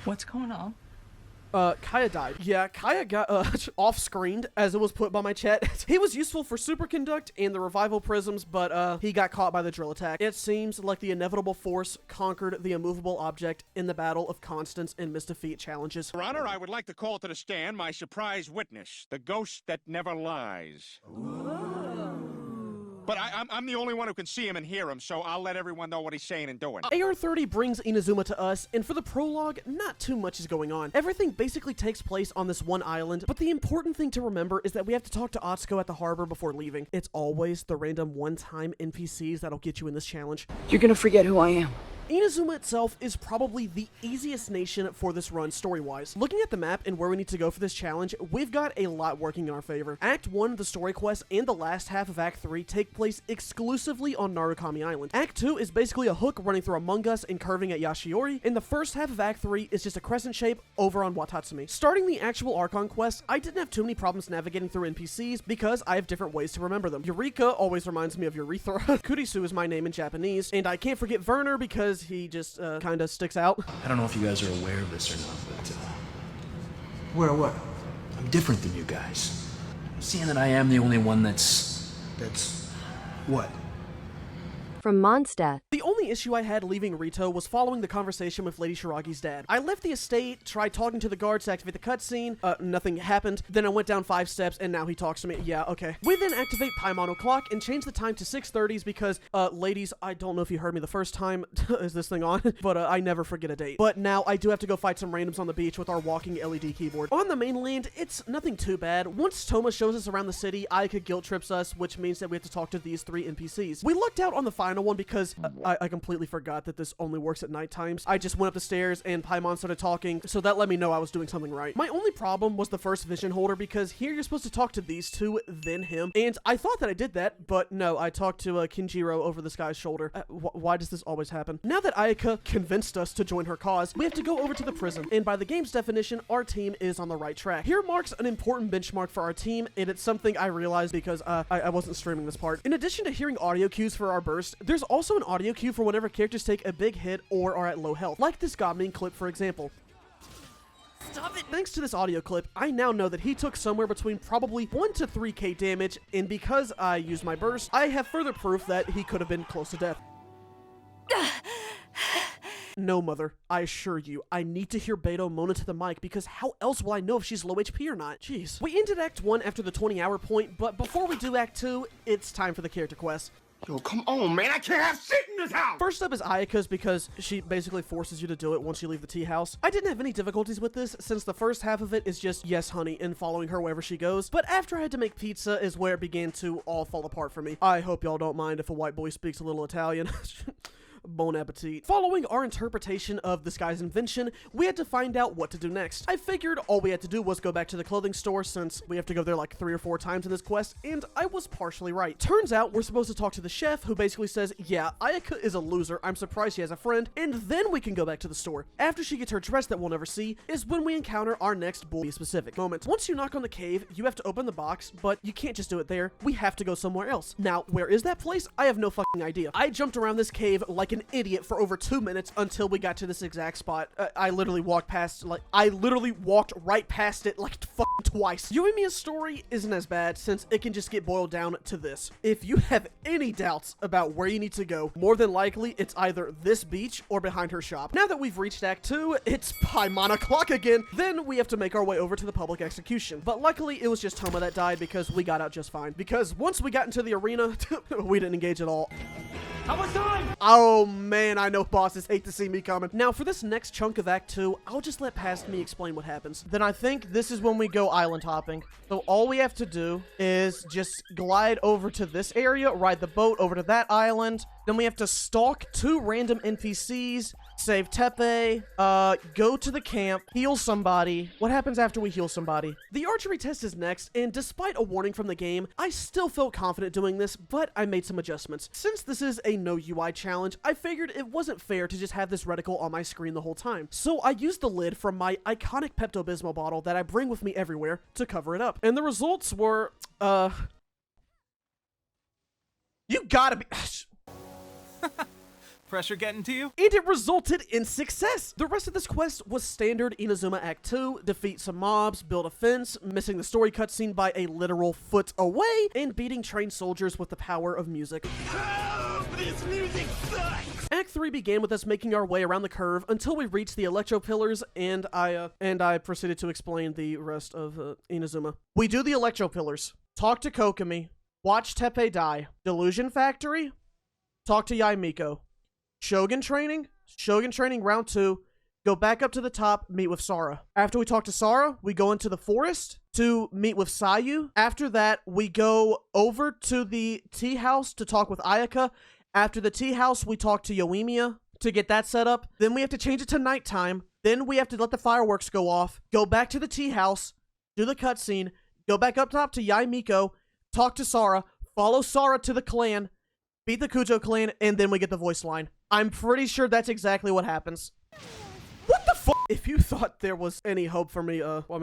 K: What's going on?
A: Kaya died. Yeah, Kaya got off-screened, as it was put by my chat. He was useful for superconduct and the revival prisms, but he got caught by the drill attack. It seems like the inevitable force conquered the immovable object in the battle of constants and MistahFeet challenges.
F: Your Honor, I would like to call to the stand my surprise witness, the ghost that never lies. But I'm the only one who can see him and hear him, so I'll let everyone know what he's saying and doing.
A: AR-30 brings Inazuma to us, and for the prologue, not too much is going on. Everything basically takes place on this one island, but the important thing to remember is that we have to talk to Atsuko at the harbor before leaving. It's always the random one-time NPCs that'll get you in this challenge.
K: You're gonna forget who I am.
A: Inazuma itself is probably the easiest nation for this run story-wise. Looking at the map and where we need to go for this challenge, we've got a lot working in our favor. Act 1, the story quest, and the last half of Act 3 take place exclusively on Narukami Island. Act 2 is basically a hook running through Among Us and curving at Yashiori, and the first half of Act 3 is just a crescent shape over on Watatsumi. Starting the actual Archon quest, I didn't have too many problems navigating through NPCs because I have different ways to remember them. Eureka always reminds me of Urethra. Kurisu is my name in Japanese, and I can't forget Werner because he just kind of sticks out.
L: I don't know if you guys are aware of this or not, but
K: Where what?
L: I'm different than you guys. Seeing that I am the only one that's
K: What?
M: From Monstadt.
A: The only issue I had leaving Rito was following the conversation with Lady Shiragi's dad. I left the estate, tried talking to the guards to activate the cutscene, nothing happened. Then I went down 5 steps and now he talks to me. Yeah, okay. We then activate Paimon O'Clock and change the time to 6:30s because, ladies, I don't know if you heard me the first time, is this thing on? But I never forget a date. But now I do have to go fight some randoms on the beach with our walking LED keyboard. On the mainland, it's nothing too bad. Once Toma shows us around the city, Ayaka guilt trips us, which means that we have to talk to these 3 NPCs. We lucked out on the final one because I completely forgot that this only works at night times. I just went up the stairs and Paimon started talking, so that let me know I was doing something right. My only problem was the first vision holder because here you're supposed to talk to these 2, then him, and I thought that I did that, but no, I talked to Kinjiro over this guy's shoulder. Why does this always happen? Now that Ayaka convinced us to join her cause, we have to go over to the prison, and by the game's definition, our team is on the right track. Here marks an important benchmark for our team, and it's something I realized because I wasn't streaming this part. In addition to hearing audio cues for our burst, there's also an audio cue for whenever characters take a big hit or are at low health, like this Goblin clip for example. Stop it! Thanks to this audio clip, I now know that he took somewhere between probably 1 to 3k damage, and because I used my burst, I have further proof that he could have been close to death. No, mother, I assure you, I need to hear Beto moan into the mic because how else will I know if she's low HP or not? Jeez. We ended Act 1 after the 20-hour point, but before we do Act 2, it's time for the character quest.
G: Yo, come on, man. I can't have shit in this house.
A: First up is Ayaka's because she basically forces you to do it once you leave the tea house. I didn't have any difficulties with this since the first half of it is just yes, honey, and following her wherever she goes. But after I had to make pizza is where it began to all fall apart for me. I hope y'all don't mind if a white boy speaks a little Italian. Bon appetit. Following our interpretation of this guy's invention, we had to find out what to do next. I figured all we had to do was go back to the clothing store since we have to go there like 3 or 4 times in this quest, and I was partially right. Turns out we're supposed to talk to the chef who basically says, yeah, Ayaka is a loser, I'm surprised she has a friend, and then we can go back to the store. After she gets her dress that we'll never see, is when we encounter our next bully specific moment. Once you knock on the cave, you have to open the box, but you can't just do it there. We have to go somewhere else. Now, where is that place? I have no fucking idea. I jumped around this cave like an idiot for over 2 minutes until we got to this exact spot. I literally walked right past it like fucking twice. Yuimiya's story isn't as bad since it can just get boiled down to this. If you have any doubts about where you need to go, more than likely it's either this beach or behind her shop. Now that we've reached Act 2, it's Paimon O'Clock again. Then we have to make our way over to the public execution. But luckily it was just Toma that died because we got out just fine. Because once we got into the arena, we didn't engage at all.
G: How much time?
A: Oh man, I know bosses hate to see me coming. Now for this next chunk of Act 2, I'll just let past me explain what happens.
B: Then I think this is when we go island hopping. So all we have to do is just glide over to this area, ride the boat over to that island. Then we have to stalk 2 random NPCs, save Tepe, go to the camp, heal somebody. What happens after we heal somebody?
A: The archery test is next, and despite a warning from the game, I still felt confident doing this, but I made some adjustments. Since this is a no UI challenge, I figured it wasn't fair to just have this reticle on my screen the whole time. So I used the lid from my iconic Pepto-Bismol bottle that I bring with me everywhere to cover it up. And the results were,
B: You gotta be...
N: Pressure getting to you?
A: And it resulted in success! The rest of this quest was standard Inazuma Act 2, defeat some mobs, build a fence, missing the story cutscene by a literal foot away, and beating trained soldiers with the power of music.
G: This music sucks!
A: Act 3 began with us making our way around the curve until we reached the Electro Pillars, and I proceeded to explain the rest of Inazuma. We do the Electro Pillars, talk to Kokomi, watch Teppei die, Delusion Factory, talk to Yaimiko, Shogun training round 2, go back up to the top, meet with Sara. After we talk to Sara, we go into the forest to meet with Sayu. After that, we go over to the tea house to talk with Ayaka. After the tea house, we talk to Yoimiya to get that set up. Then we have to change it to nighttime. Then we have to let the fireworks go off, go back to the tea house, do the cutscene, go back up top to Yaimiko, talk to Sara, follow Sara to the clan, beat the Kujo clan, and then we get the voice line. I'm pretty sure that's exactly what happens. What the fuck? If you thought there was any hope for me,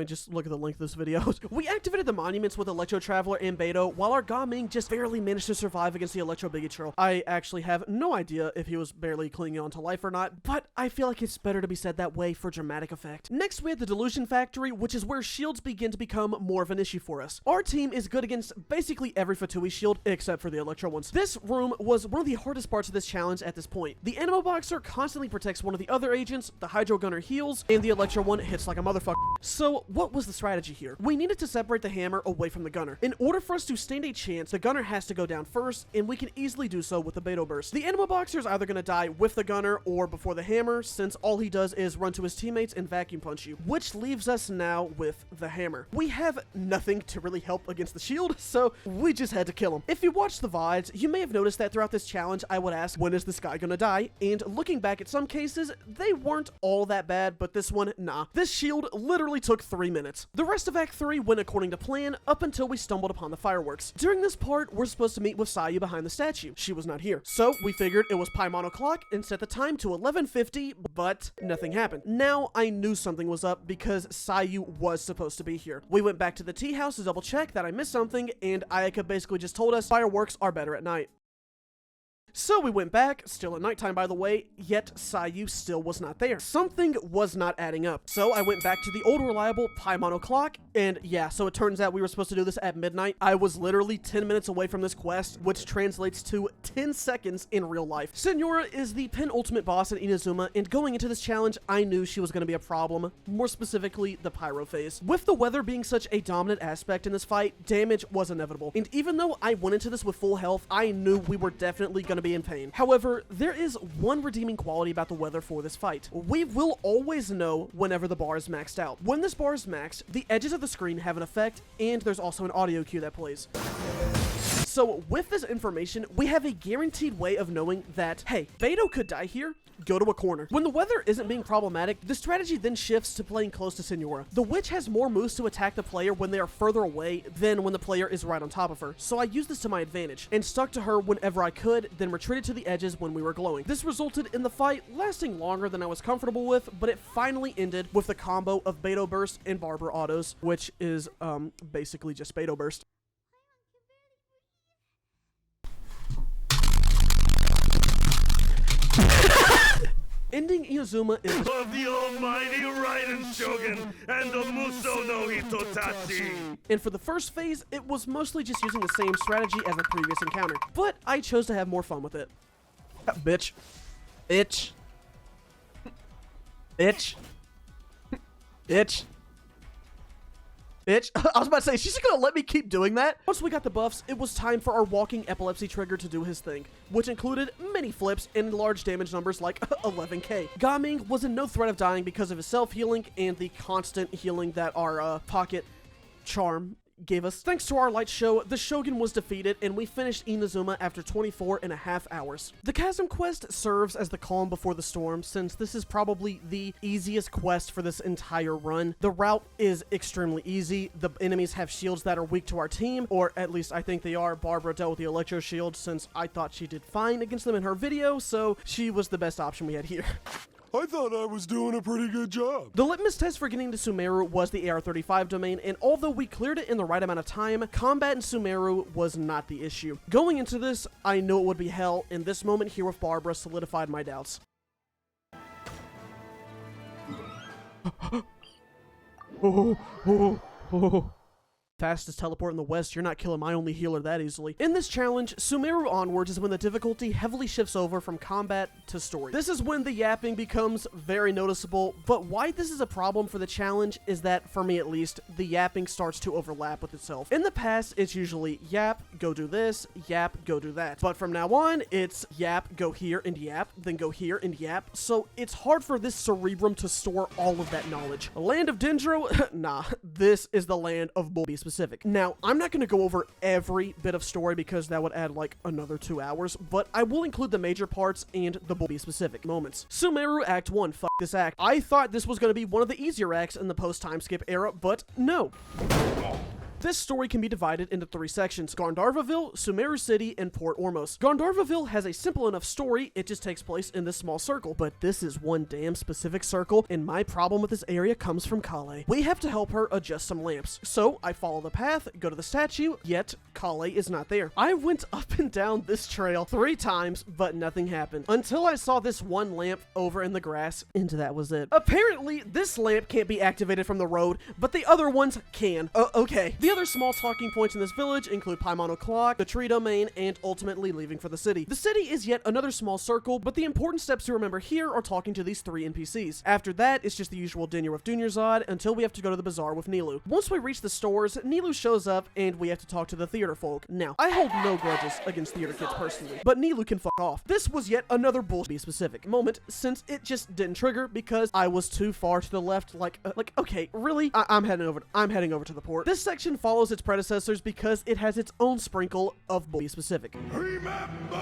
A: just look at the length of this video. We activated the monuments with Electro Traveler and Beto, while our Gaming just barely managed to survive against the Electro Bigatro. I actually have no idea if he was barely clinging on to life or not, but I feel like it's better to be said that way for dramatic effect. Next, we had the Delusion Factory, which is where shields begin to become more of an issue for us. Our team is good against basically every Fatui shield, except for the Electro ones. This room was one of the hardest parts of this challenge at this point. The Animo Boxer constantly protects one of the other agents, the Hydro Gunner heals, and the Electro one hits like a motherfucker. So, what was the strategy here? We needed to separate the hammer away from the gunner. In order for us to stand a chance, the gunner has to go down first, and we can easily do so with the Beto Burst. The Animo Boxer is either going to die with the gunner or before the hammer, since all he does is run to his teammates and vacuum punch you, which leaves us now with the hammer. We have nothing to really help against the shield, so we just had to kill him. If you watched the VODs, you may have noticed that throughout this challenge, I would ask, when is this guy gonna die? And looking back at some cases, they weren't all that bad, but this one, nah. This shield literally took 3 minutes. The rest of Act 3 went according to plan up until we stumbled upon the fireworks. During this part, we're supposed to meet with Sayu behind the statue. She was not here. So we figured it was Paimon o'clock and set the time to 11:50, but nothing happened. Now I knew something was up because Sayu was supposed to be here. We went back to the tea house to double check that I missed something, and Ayaka basically just told us fireworks are better at night. So we went back, still at nighttime by the way, yet Sayu still was not there. Something was not adding up. So I went back to the old reliable Paimon o'clock, and yeah, so it turns out we were supposed to do this at midnight. I was literally 10 minutes away from this quest, which translates to 10 seconds in real life. Signora is the penultimate boss in Inazuma, and going into this challenge, I knew she was going to be a problem, more specifically the pyro phase. With the weather being such a dominant aspect in this fight, damage was inevitable. And even though I went into this with full health, I knew we were definitely going to be in pain. However, there is one redeeming quality about the weather for this fight. We will always know whenever the bar is maxed out. When this bar is maxed, the edges of the screen have an effect, and there's also an audio cue that plays. So with this information, we have a guaranteed way of knowing that, hey, Beto could die here, go to a corner. When the weather isn't being problematic, the strategy then shifts to playing close to Signora. The witch has more moves to attack the player when they are further away than when the player is right on top of her. So I used this to my advantage and stuck to her whenever I could, then retreated to the edges when we were glowing. This resulted in the fight lasting longer than I was comfortable with, but it finally ended with the combo of Beto Burst and Barber Autos, which is basically just Beto Burst. Ending Inazuma is
G: of the almighty Raiden Shogun and the Muso no Hitotachi.
A: And for the first phase, it was mostly just using the same strategy as the previous encounter, but I chose to have more fun with it. Bitch. Bitch. Bitch. Bitch. Bitch. I was about to say, she's gonna let me keep doing that? Once we got the buffs, it was time for our walking epilepsy trigger to do his thing, which included many flips and large damage numbers like 11k. Gaming was in no threat of dying because of his self-healing and the constant healing that our pocket charm gave us. Thanks to our light show, the Shogun was defeated and we finished Inazuma after 24.5 hours. The Chasm quest serves as the calm before the storm, since this is probably the easiest quest for this entire run. The route is extremely easy. The enemies have shields that are weak to our team, or at least I think they are. Barbara dealt with the electro shield since I thought she did fine against them in her video, so she was the best option we had here.
E: I thought I was doing a pretty good job.
A: The litmus test for getting to Sumeru was the AR-35 domain, and although we cleared it in the right amount of time, combat in Sumeru was not the issue. Going into this, I knew it would be hell, and this moment here with Barbara solidified my doubts. Fastest teleport in the West, you're not killing my only healer that easily. In this challenge, Sumeru onwards is when the difficulty heavily shifts over from combat to story. This is when the yapping becomes very noticeable, but why this is a problem for the challenge is that, for me at least, the yapping starts to overlap with itself. In the past, it's usually yap, go do this, yap, go do that. But from now on, it's yap, go here and yap, then go here and yap, so it's hard for this cerebrum to store all of that knowledge. Land of Dendro? Nah, this is the land of Bulby specific. Now, I'm not going to go over every bit of story because that would add like another 2 hours, but I will include the major parts and the Bulby specific moments. Sumeru Act 1, fuck this act. I thought this was going to be one of the easier acts in the post-time skip era, but no. This story can be divided into 3 sections: Gandharvaville, Sumeru City, and Port Ormos. Gandharvaville has a simple enough story, it just takes place in this small circle, but this is one damn specific circle, and my problem with this area comes from Kale. We have to help her adjust some lamps, so I follow the path, go to the statue, yet Kale is not there. I went up and down this trail 3 times, but nothing happened, until I saw this one lamp over in the grass, and that was it. Apparently, this lamp can't be activated from the road, but the other ones can. Okay. The other small talking points in this village include Paimon O'Clock, the tree domain, and ultimately leaving for the city. The city is yet another small circle, but the important steps to remember here are talking to these 3 NPCs. After that, it's just the usual dinner with Dunyarzad until we have to go to the bazaar with Nilou. Once we reach the stores, Nilou shows up and we have to talk to the theater folk. Now, I hold no grudges against theater kids personally, but Nilou can fuck off. This was yet another bullshit specific moment since it just didn't trigger because I was too far to the left. Like okay, really? I'm heading over to the port. This section follows its predecessors because it has its own sprinkle of bully specific.
E: Remember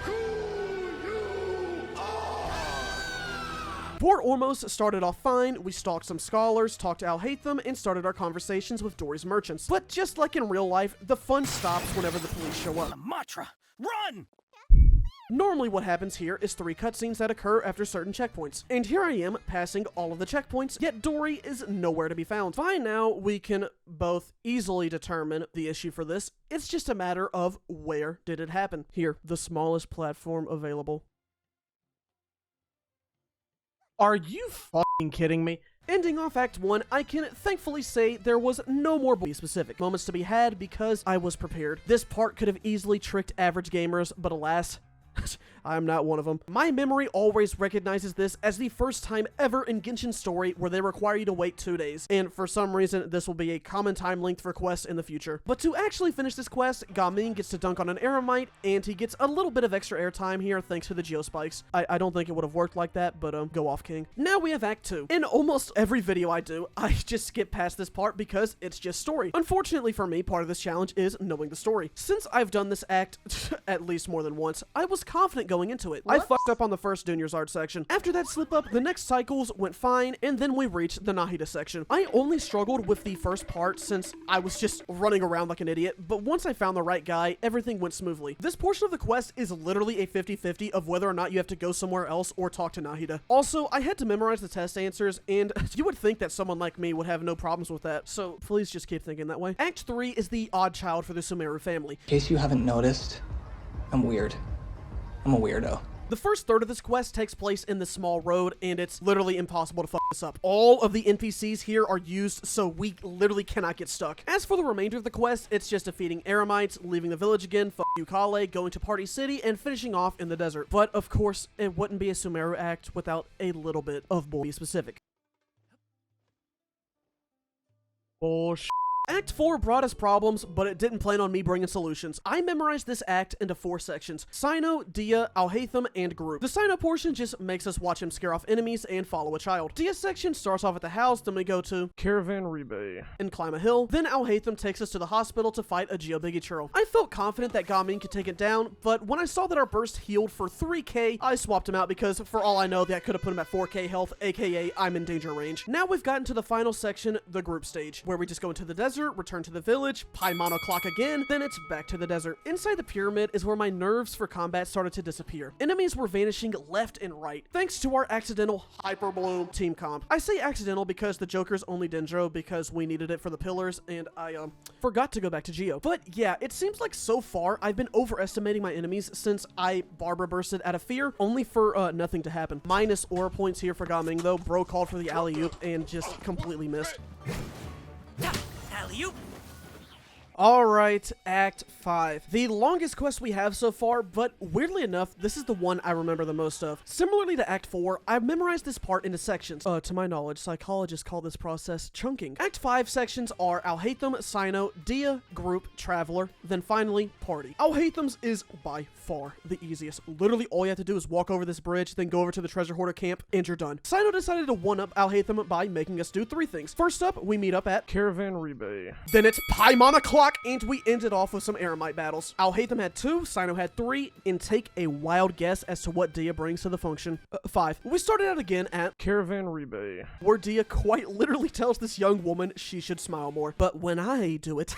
E: who you are!
A: Port Ormos started off fine. We stalked some scholars, talked to Alhaitham, and started our conversations with Dory's merchants. But just like in real life, the fun stops whenever the police show up.
G: Matra, run!
A: Normally what happens here is 3 cutscenes that occur after certain checkpoints. And here I am, passing all of the checkpoints, yet Dory is nowhere to be found. By now, we can both easily determine the issue for this. It's just a matter of where did it happen. Here, the smallest platform available. Are you fucking kidding me? Ending off Act 1, I can thankfully say there was no more bully specific moments to be had because I was prepared. This part could have easily tricked average gamers, but alas, I'm not one of them. My memory always recognizes this as the first time ever in Genshin story where they require you to wait 2 days, and for some reason this will be a common time length for quests in the future. But to actually finish this quest, Gaming gets to dunk on an Eremite, and he gets a little bit of extra airtime here thanks to the Geospikes. I don't think it would have worked like that, but go off, King. Now we have Act 2. In almost every video I do, I just skip past this part because it's just story. Unfortunately for me, part of this challenge is knowing the story. Since I've done this act at least more than once, I was confident going into it. I fucked up on the first Dunyarzad section. After that slip up, the next cycles went fine, and then we reached the Nahida section. I only struggled with the first part since I was just running around like an idiot, but once I found the right guy, everything went smoothly. This portion of the quest is literally a 50-50 of whether or not you have to go somewhere else or talk to Nahida. Also, I had to memorize the test answers, and you would think that someone like me would have no problems with that, so please just keep thinking that way. Act 3 is the odd child for the Sumeru family.
N: In case you haven't noticed, I'm weird. I'm a weirdo.
A: The first third of this quest takes place in the small road, and it's literally impossible to fuck this up. All of the NPCs here are used, so we literally cannot get stuck. As for the remainder of the quest, it's just defeating Eremites, leaving the village again, fuck you Kale, going to Party City, and finishing off in the desert. But of course, it wouldn't be a Sumeru act without a little bit of bully specific. Bullshit. Act 4 brought us problems, but it didn't plan on me bringing solutions. I memorized this act into 4 sections: Sino, Dia, Alhaitham, and Group. The Sino portion just makes us watch him scare off enemies and follow a child. Dia section starts off at the house, then we go to Caravan Rebay and climb a hill. Then Alhaitham takes us to the hospital to fight a Geobiggy Churl. I felt confident that Gaming could take it down, but when I saw that our burst healed for 3k, I swapped him out because for all I know, that could have put him at 4k health, aka I'm in danger range. Now we've gotten to the final section, the Group stage, where we just go into the desert,
B: desert, return to the village, Paimon o'clock again, then it's back to the desert. Inside the pyramid is where my nerves for combat started to disappear. Enemies were vanishing left and right, thanks to our accidental Hyper Bloom team comp. I say accidental because the Joker's only Dendro because we needed it for the pillars, and I forgot to go back to Geo. But yeah, it seems like so far I've been overestimating my enemies since I Barbara bursted out of fear, only for nothing to happen. Minus aura points here for Gaming though. Bro called for the alley-oop and just completely missed.
O: Alley-oop.
B: Alright, Act 5. The longest quest we have so far, but weirdly enough, this is the one I remember the most of. Similarly to Act 4, I've memorized this part into sections. To my knowledge, psychologists call this process chunking. Act 5 sections are Alhaitham, Sino, Dia, Group, Traveler, then finally, Party. Alhaitham's is by far the easiest. Literally all you have to do is walk over this bridge, then go over to the treasure hoarder camp, and you're done. Sino decided to one-up Alhaitham by making us do 3 things. First up, we meet up at
A: Caravan Rebay.
B: Then it's Paimon o'clock, and we ended off with some Eremite battles. Alhaitham had 2, Sino had 3, and take a wild guess as to what Dia brings to the function. 5. We started out again at
A: Caravan Rebay,
B: where Dia quite literally tells this young woman she should smile more. But when I do it...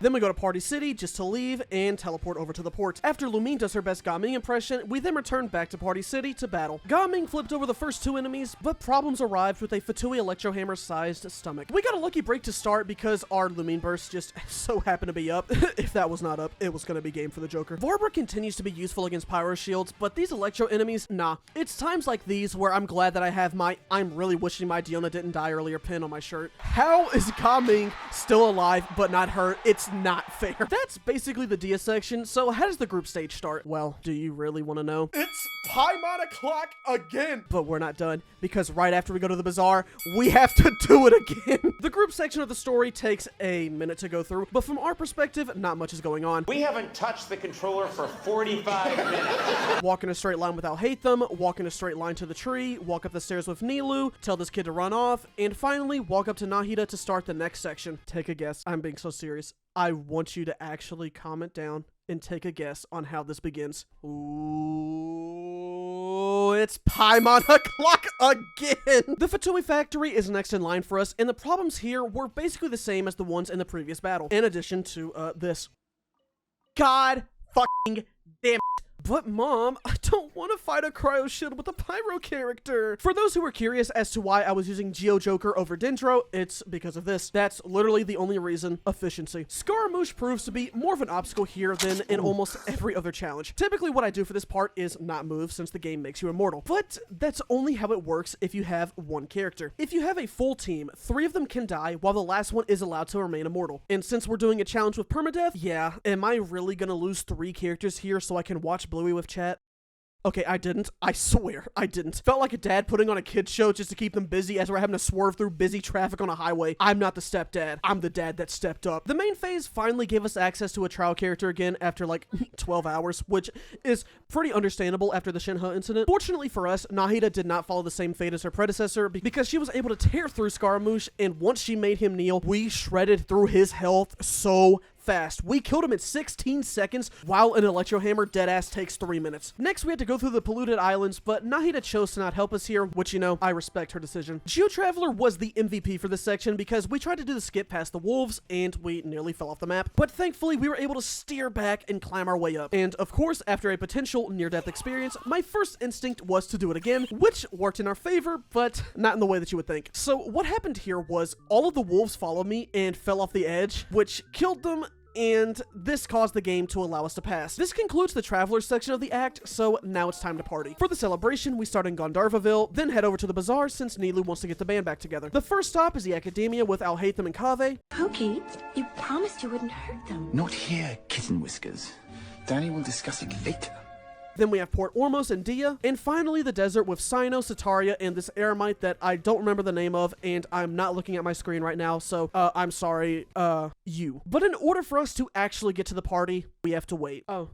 B: Then we go to Party City just to leave and teleport over to the port. After Lumine does her best Gaming impression, we then return back to Party City to battle. Gaming flipped over the first 2 enemies, but problems arrived with a Fatui Electrohammer-sized stomach. We got a lucky break to start because our Lumine burst just so happened to be up. If that was not up, it was going to be game for the Joker. Barbara continues to be useful against Pyro Shields, but these Electro enemies, nah. It's times like these where I'm glad that I have my I'm really wishing my Diona didn't die earlier pin on my shirt. How is Gaming still alive but not hurt? It's not fair. That's basically the Dia section, so how does the group stage start? Well, do you really want to know?
A: It's Paimon o'clock again!
B: But we're not done, because right after we go to the bazaar, we have to do it again. The group section of the story takes a minute to go through, but from our perspective, not much is going on.
F: We haven't touched the controller for 45 minutes.
B: Walk in a straight line with Alhaitham, walk in a straight line to the tree, walk up the stairs with Nilou, tell this kid to run off, and finally walk up to Nahida to start the next section. Take a guess. I'm being so serious. I want you to actually comment down and take a guess on how this begins. Ooh, it's Paimon o'clock again! The Fatui factory is next in line for us, and the problems here were basically the same as the ones in the previous battle, in addition to, this. God fucking damn it. But Mom, I don't want to fight a Cryo Shield with a Pyro character. For those who are curious as to why I was using Geo Joker over Dendro, it's because of this. That's literally the only reason. Efficiency. Scaramouche proves to be more of an obstacle here than in almost every other challenge. Typically what I do for this part is not move since the game makes you immortal. But that's only how it works if you have 1 character. If you have a full team, 3 of them can die while the last one is allowed to remain immortal. And since we're doing a challenge with permadeath, yeah, am I really gonna lose 3 characters here so I can watch Bluey with chat? Okay, I didn't. I swear, I didn't. Felt like a dad putting on a kid's show just to keep them busy as we're having to swerve through busy traffic on a highway. I'm not the stepdad. I'm the dad that stepped up. The main phase finally gave us access to a trial character again after like 12 hours, which is pretty understandable after the Shinha incident. Fortunately for us, Nahida did not follow the same fate as her predecessor because she was able to tear through Scaramouche, and once she made him kneel, we shredded through his health so fast. We killed him in 16 seconds while an Electro Hammer deadass takes 3 minutes. Next, we had to go through the polluted islands, but Nahida chose to not help us here, which, you know, I respect her decision. Geo Traveler was the MVP for this section because we tried to do the skip past the wolves and we nearly fell off the map, but thankfully we were able to steer back and climb our way up. And of course, after a potential near-death experience, my first instinct was to do it again, which worked in our favor, but not in the way that you would think. So what happened here was all of the wolves followed me and fell off the edge, which killed them, and this caused the game to allow us to pass. This concludes the Traveler section of the act, so now it's time to party. For the celebration, we start in Gandharvaville, then head over to the bazaar since Nilou wants to get the band back together. The first stop is the Academia with Alhaitham and Kaveh.
P: Okay, you promised you wouldn't hurt them.
L: Not here, Kitten Whiskers. Danny will discuss it later.
B: Then we have Port Ormos and Dia, and finally the desert with Sino, Sataria, and this Eremite that I don't remember the name of, and I'm not looking at my screen right now, so I'm sorry, you. But in order for us to actually get to the party, we have to wait. Oh.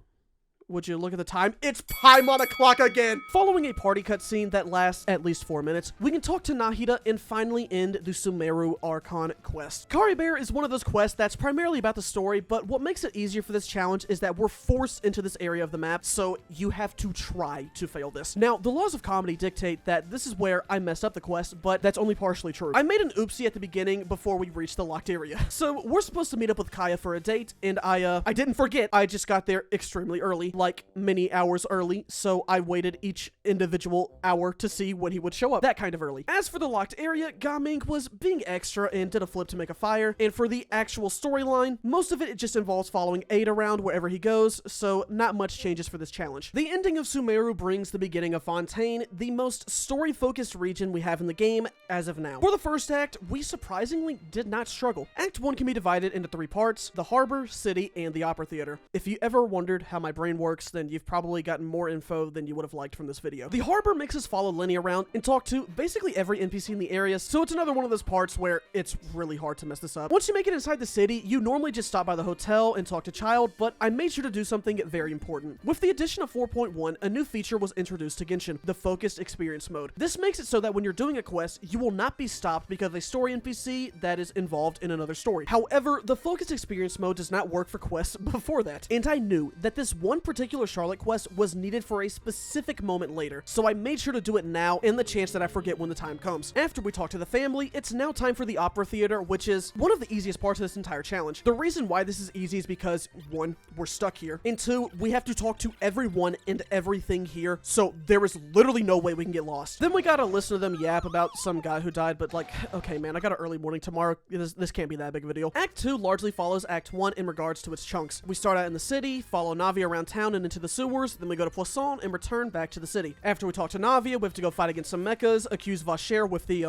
A: Would you look at the time? It's Paimon o'clock again! Following a party cutscene that lasts at least 4 minutes, we can talk to Nahida and finally end the Sumeru Archon quest. Kari Bear is one of those quests that's primarily about the story, but what makes it easier for this challenge is that we're forced into this area of the map, so you have to try to fail this. Now, the laws of comedy dictate that this is where I messed up the quest, but that's only partially true. I made an oopsie at the beginning before we reached the locked area. So we're supposed to meet up with Kaya for a date, and I didn't forget, I just got there extremely early, like many hours early, so I waited each individual hour to see when he would show up, that kind of early. As for the locked area, Gaming was being extra and did a flip to make a fire, and for the actual storyline, most of it just involves following Aid around wherever he goes, so not much changes for this challenge. The ending of Sumeru brings the beginning of Fontaine, the most story-focused region we have in the game as of now. For the first act, we surprisingly did not struggle. Act 1 can be divided into 3 parts: the harbor, city, and the opera theater. If you ever wondered how my brain works, then you've probably gotten more info than you would have liked from this video. The harbor makes us follow Lenny around and talk to basically every NPC in the area, so it's another one of those parts where it's really hard to mess this up. Once you make it inside the city, you normally just stop by the hotel and talk to Child, but I made sure to do something very important. With the addition of 4.1, a new feature was introduced to Genshin, the focused experience mode. This makes it so that when you're doing a quest, you will not be stopped because of a story NPC that is involved in another story. However, the focused experience mode does not work for quests before that, and I knew that this one particular Charlotte quest was needed for a specific moment later, so I made sure to do it now in the chance that I forget when the time comes. After we talk to the family, it's now time for the opera theater, which is one of the easiest parts of this entire challenge. The reason why this is easy is because 1, we're stuck here, and 2, we have to talk to everyone and everything here, so there is literally no way we can get lost. Then we gotta listen to them yap about some guy who died, but like, okay man, I got an early morning tomorrow, this can't be that big of a deal. Act 2 largely follows Act 1 in regards to its chunks. We start out in the city, follow Navia around town and into the sewers, then we go to Poisson and return back to the city. After we talk to Navia, we have to go fight against some mechas, accuse Vacher with the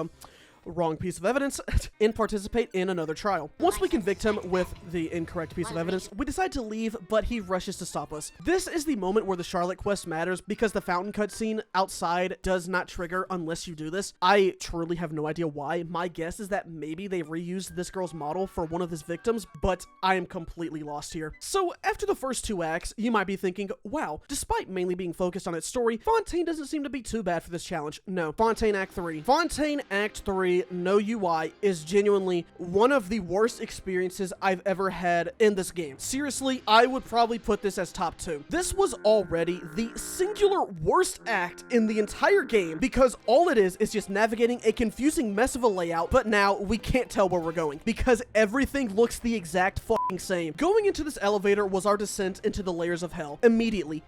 A: wrong piece of evidence, and participate in another trial. Once we convict him with the incorrect piece of evidence, we decide to leave, but he rushes to stop us. This is the moment where the Charlotte quest matters because the fountain cutscene outside does not trigger unless you do this. I truly have no idea why. My guess is that maybe they reused this girl's model for one of his victims, but I am completely lost here. So after the first 2 acts, you might be thinking, wow, despite mainly being focused on its story, Fontaine doesn't seem to be too bad for this challenge. No, Fontaine Act 3. Fontaine Act 3, no UI, is genuinely one of the worst experiences I've ever had in this game. Seriously, I would probably put this as top 2. This was already the singular worst act in the entire game because all it is just navigating a confusing mess of a layout, but now we can't tell where we're going because everything looks the exact fucking same. Going into this elevator was our descent into the layers of hell. Immediately,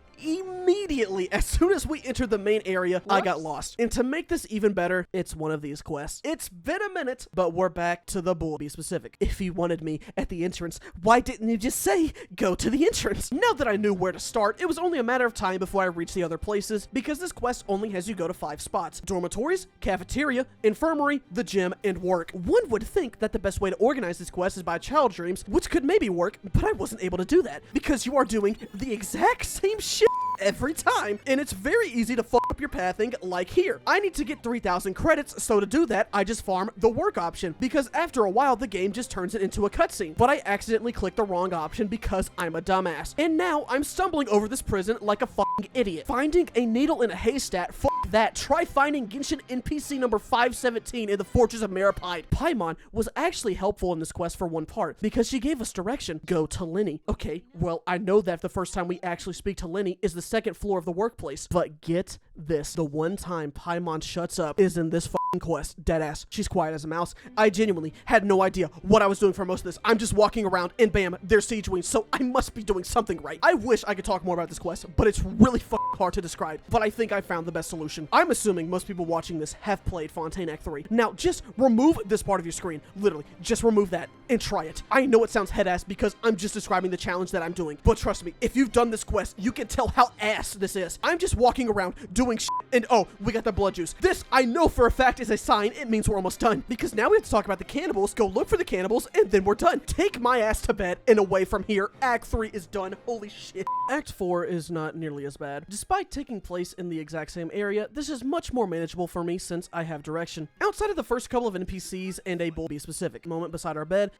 A: as soon as we entered the main area, I got lost. And to make this even better, it's one of these quests. It's been a minute, but we're back to the bull. Be specific. If you wanted me at the entrance, why didn't you just say, go to the entrance? Now that I knew where to start, it was only a matter of time before I reached the other places, because this quest only has you go to 5 spots: dormitories, cafeteria, infirmary, the gym, and work. One would think that the best way to organize this quest is by child dreams, which could maybe work, but I wasn't able to do that, because you are doing the exact same shit every time, and it's very easy to fuck up your pathing like here. I need to get 3,000 credits, so to do that, I just farm the work option, because after a while, the game just turns it into a cutscene. But I accidentally clicked the wrong option because I'm a dumbass. And now, I'm stumbling over this prison like a fucking idiot. Finding a needle in a haystack, fuck that. Try finding Genshin NPC number 517 in the Fortress of Maripide. Paimon was actually helpful in this quest for one part, because she gave us direction. Go to Lenny. Okay, well, I know that the first time we actually speak to Lenny is the second floor of the workplace, but get this, the one time Paimon shuts up is in this fucking quest. Deadass. She's quiet as a mouse. I genuinely had no idea what I was doing for most of this. I'm just walking around and bam, there's Siege Wing, so I must be doing something right. I wish I could talk more about this quest, but it's really fucking hard to describe, but I think I found the best solution. I'm assuming most people watching this have played Fontaine Act 3. Now, just remove this part of your screen. Literally, just remove that and try it. I know it sounds head-ass because I'm just describing the challenge that I'm doing, but trust me, if you've done this quest, you can tell how ass this is. I'm just walking around doing shit, and oh, we got the blood juice. This, I know for a fact, is a sign. It means we're almost done, because now we have to talk about the cannibals, go look for the cannibals, and then we're done. Take my ass to bed and away from here. Act 3 is done. Holy shit. Act 4 is not nearly as bad. Despite taking place in the exact same area, this is much more manageable for me since I have direction. Outside of the first couple of NPCs and a bull, be specific moment beside our bed,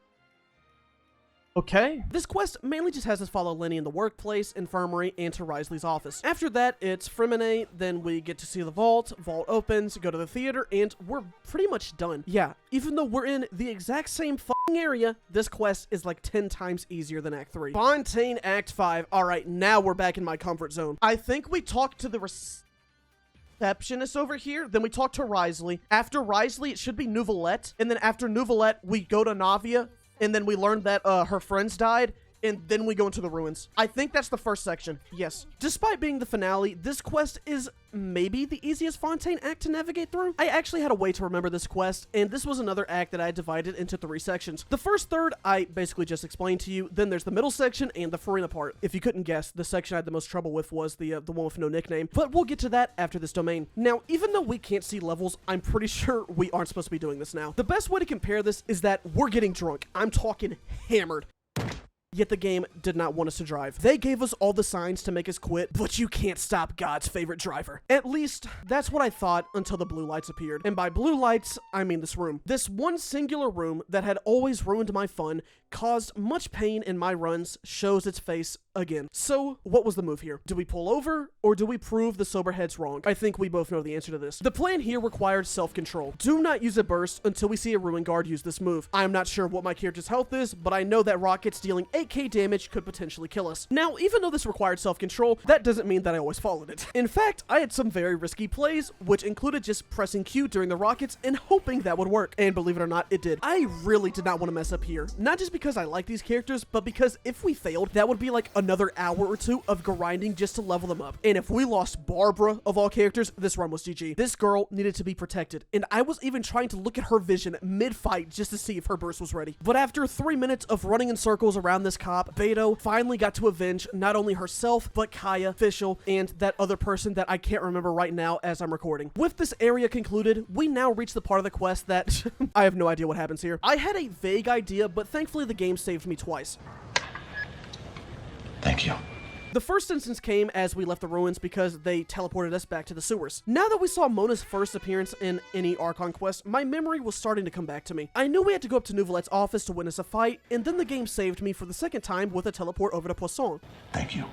B: Okay.
A: This quest mainly just has us follow Lenny in the workplace, infirmary, and to Risley's office. After that, it's Fremine, then we get to see the vault opens, go to the theater, and we're pretty much done. Yeah, even though we're in the exact same fucking area, this quest is like 10 times easier than Act 3. Fontaine Act 5. Alright, now we're back in my comfort zone.
B: I think we talked to the receptionist over here, then we talk to Risley. After Risley, it should be Nouvelette, and then after Nouvelette, we go to Navia, and then we learn that her friends died, and then we go into the ruins. I think that's the first section. Yes.
A: Despite being the finale, this quest is maybe the easiest Fontaine act to navigate through. I actually had a way to remember this quest, and this was another act that I divided into 3 sections. The first third, I basically just explained to you. Then there's the middle section and the Farina part. If you couldn't guess, the section I had the most trouble with was the one with no nickname, but we'll get to that after this domain. Now, even though we can't see levels, I'm pretty sure we aren't supposed to be doing this now. The best way to compare this is that we're getting drunk. I'm talking hammered. Yet the game did not want us to drive. They gave us all the signs to make us quit, but you can't stop God's favorite driver. At least, that's what I thought until the blue lights appeared. And by blue lights, I mean this room. This one singular room that had always ruined my fun, caused much pain in my runs, shows its face again. So, what was the move here? Do we pull over, or do we prove the sober heads wrong? I think we both know the answer to this. The plan here required self-control. Do not use a burst until we see a ruin guard use this move. I'm not sure what my character's health is, but I know that rockets dealing 8k damage could potentially kill us. Now, even though this required self-control, that doesn't mean that I always followed it. In fact, I had some very risky plays, which included just pressing Q during the rockets and hoping that would work. And believe it or not, it did. I really did not want to mess up here. Not just because I like these characters, but because if we failed, that would be like another hour or 2 of grinding just to level them up. And if we lost Barbara, of all characters, this run was GG. This girl needed to be protected, and I was even trying to look at her vision mid-fight just to see if her burst was ready. But after 3 minutes of running in circles around this cop, Beto finally got to avenge not only herself, but Kaya, Fischl, and that other person that I can't remember right now as I'm recording. With this area concluded, we now reach the part of the quest that I have no idea what happens here. I had a vague idea, but thankfully the game saved me twice.
L: Thank you.
A: The first instance came as we left the ruins because they teleported us back to the sewers. Now that we saw Mona's first appearance in any Archon quest, my memory was starting to come back to me. I knew we had to go up to Nouvelette's office to witness a fight, and then the game saved me for the second time with a teleport over to Poisson.
L: Thank you.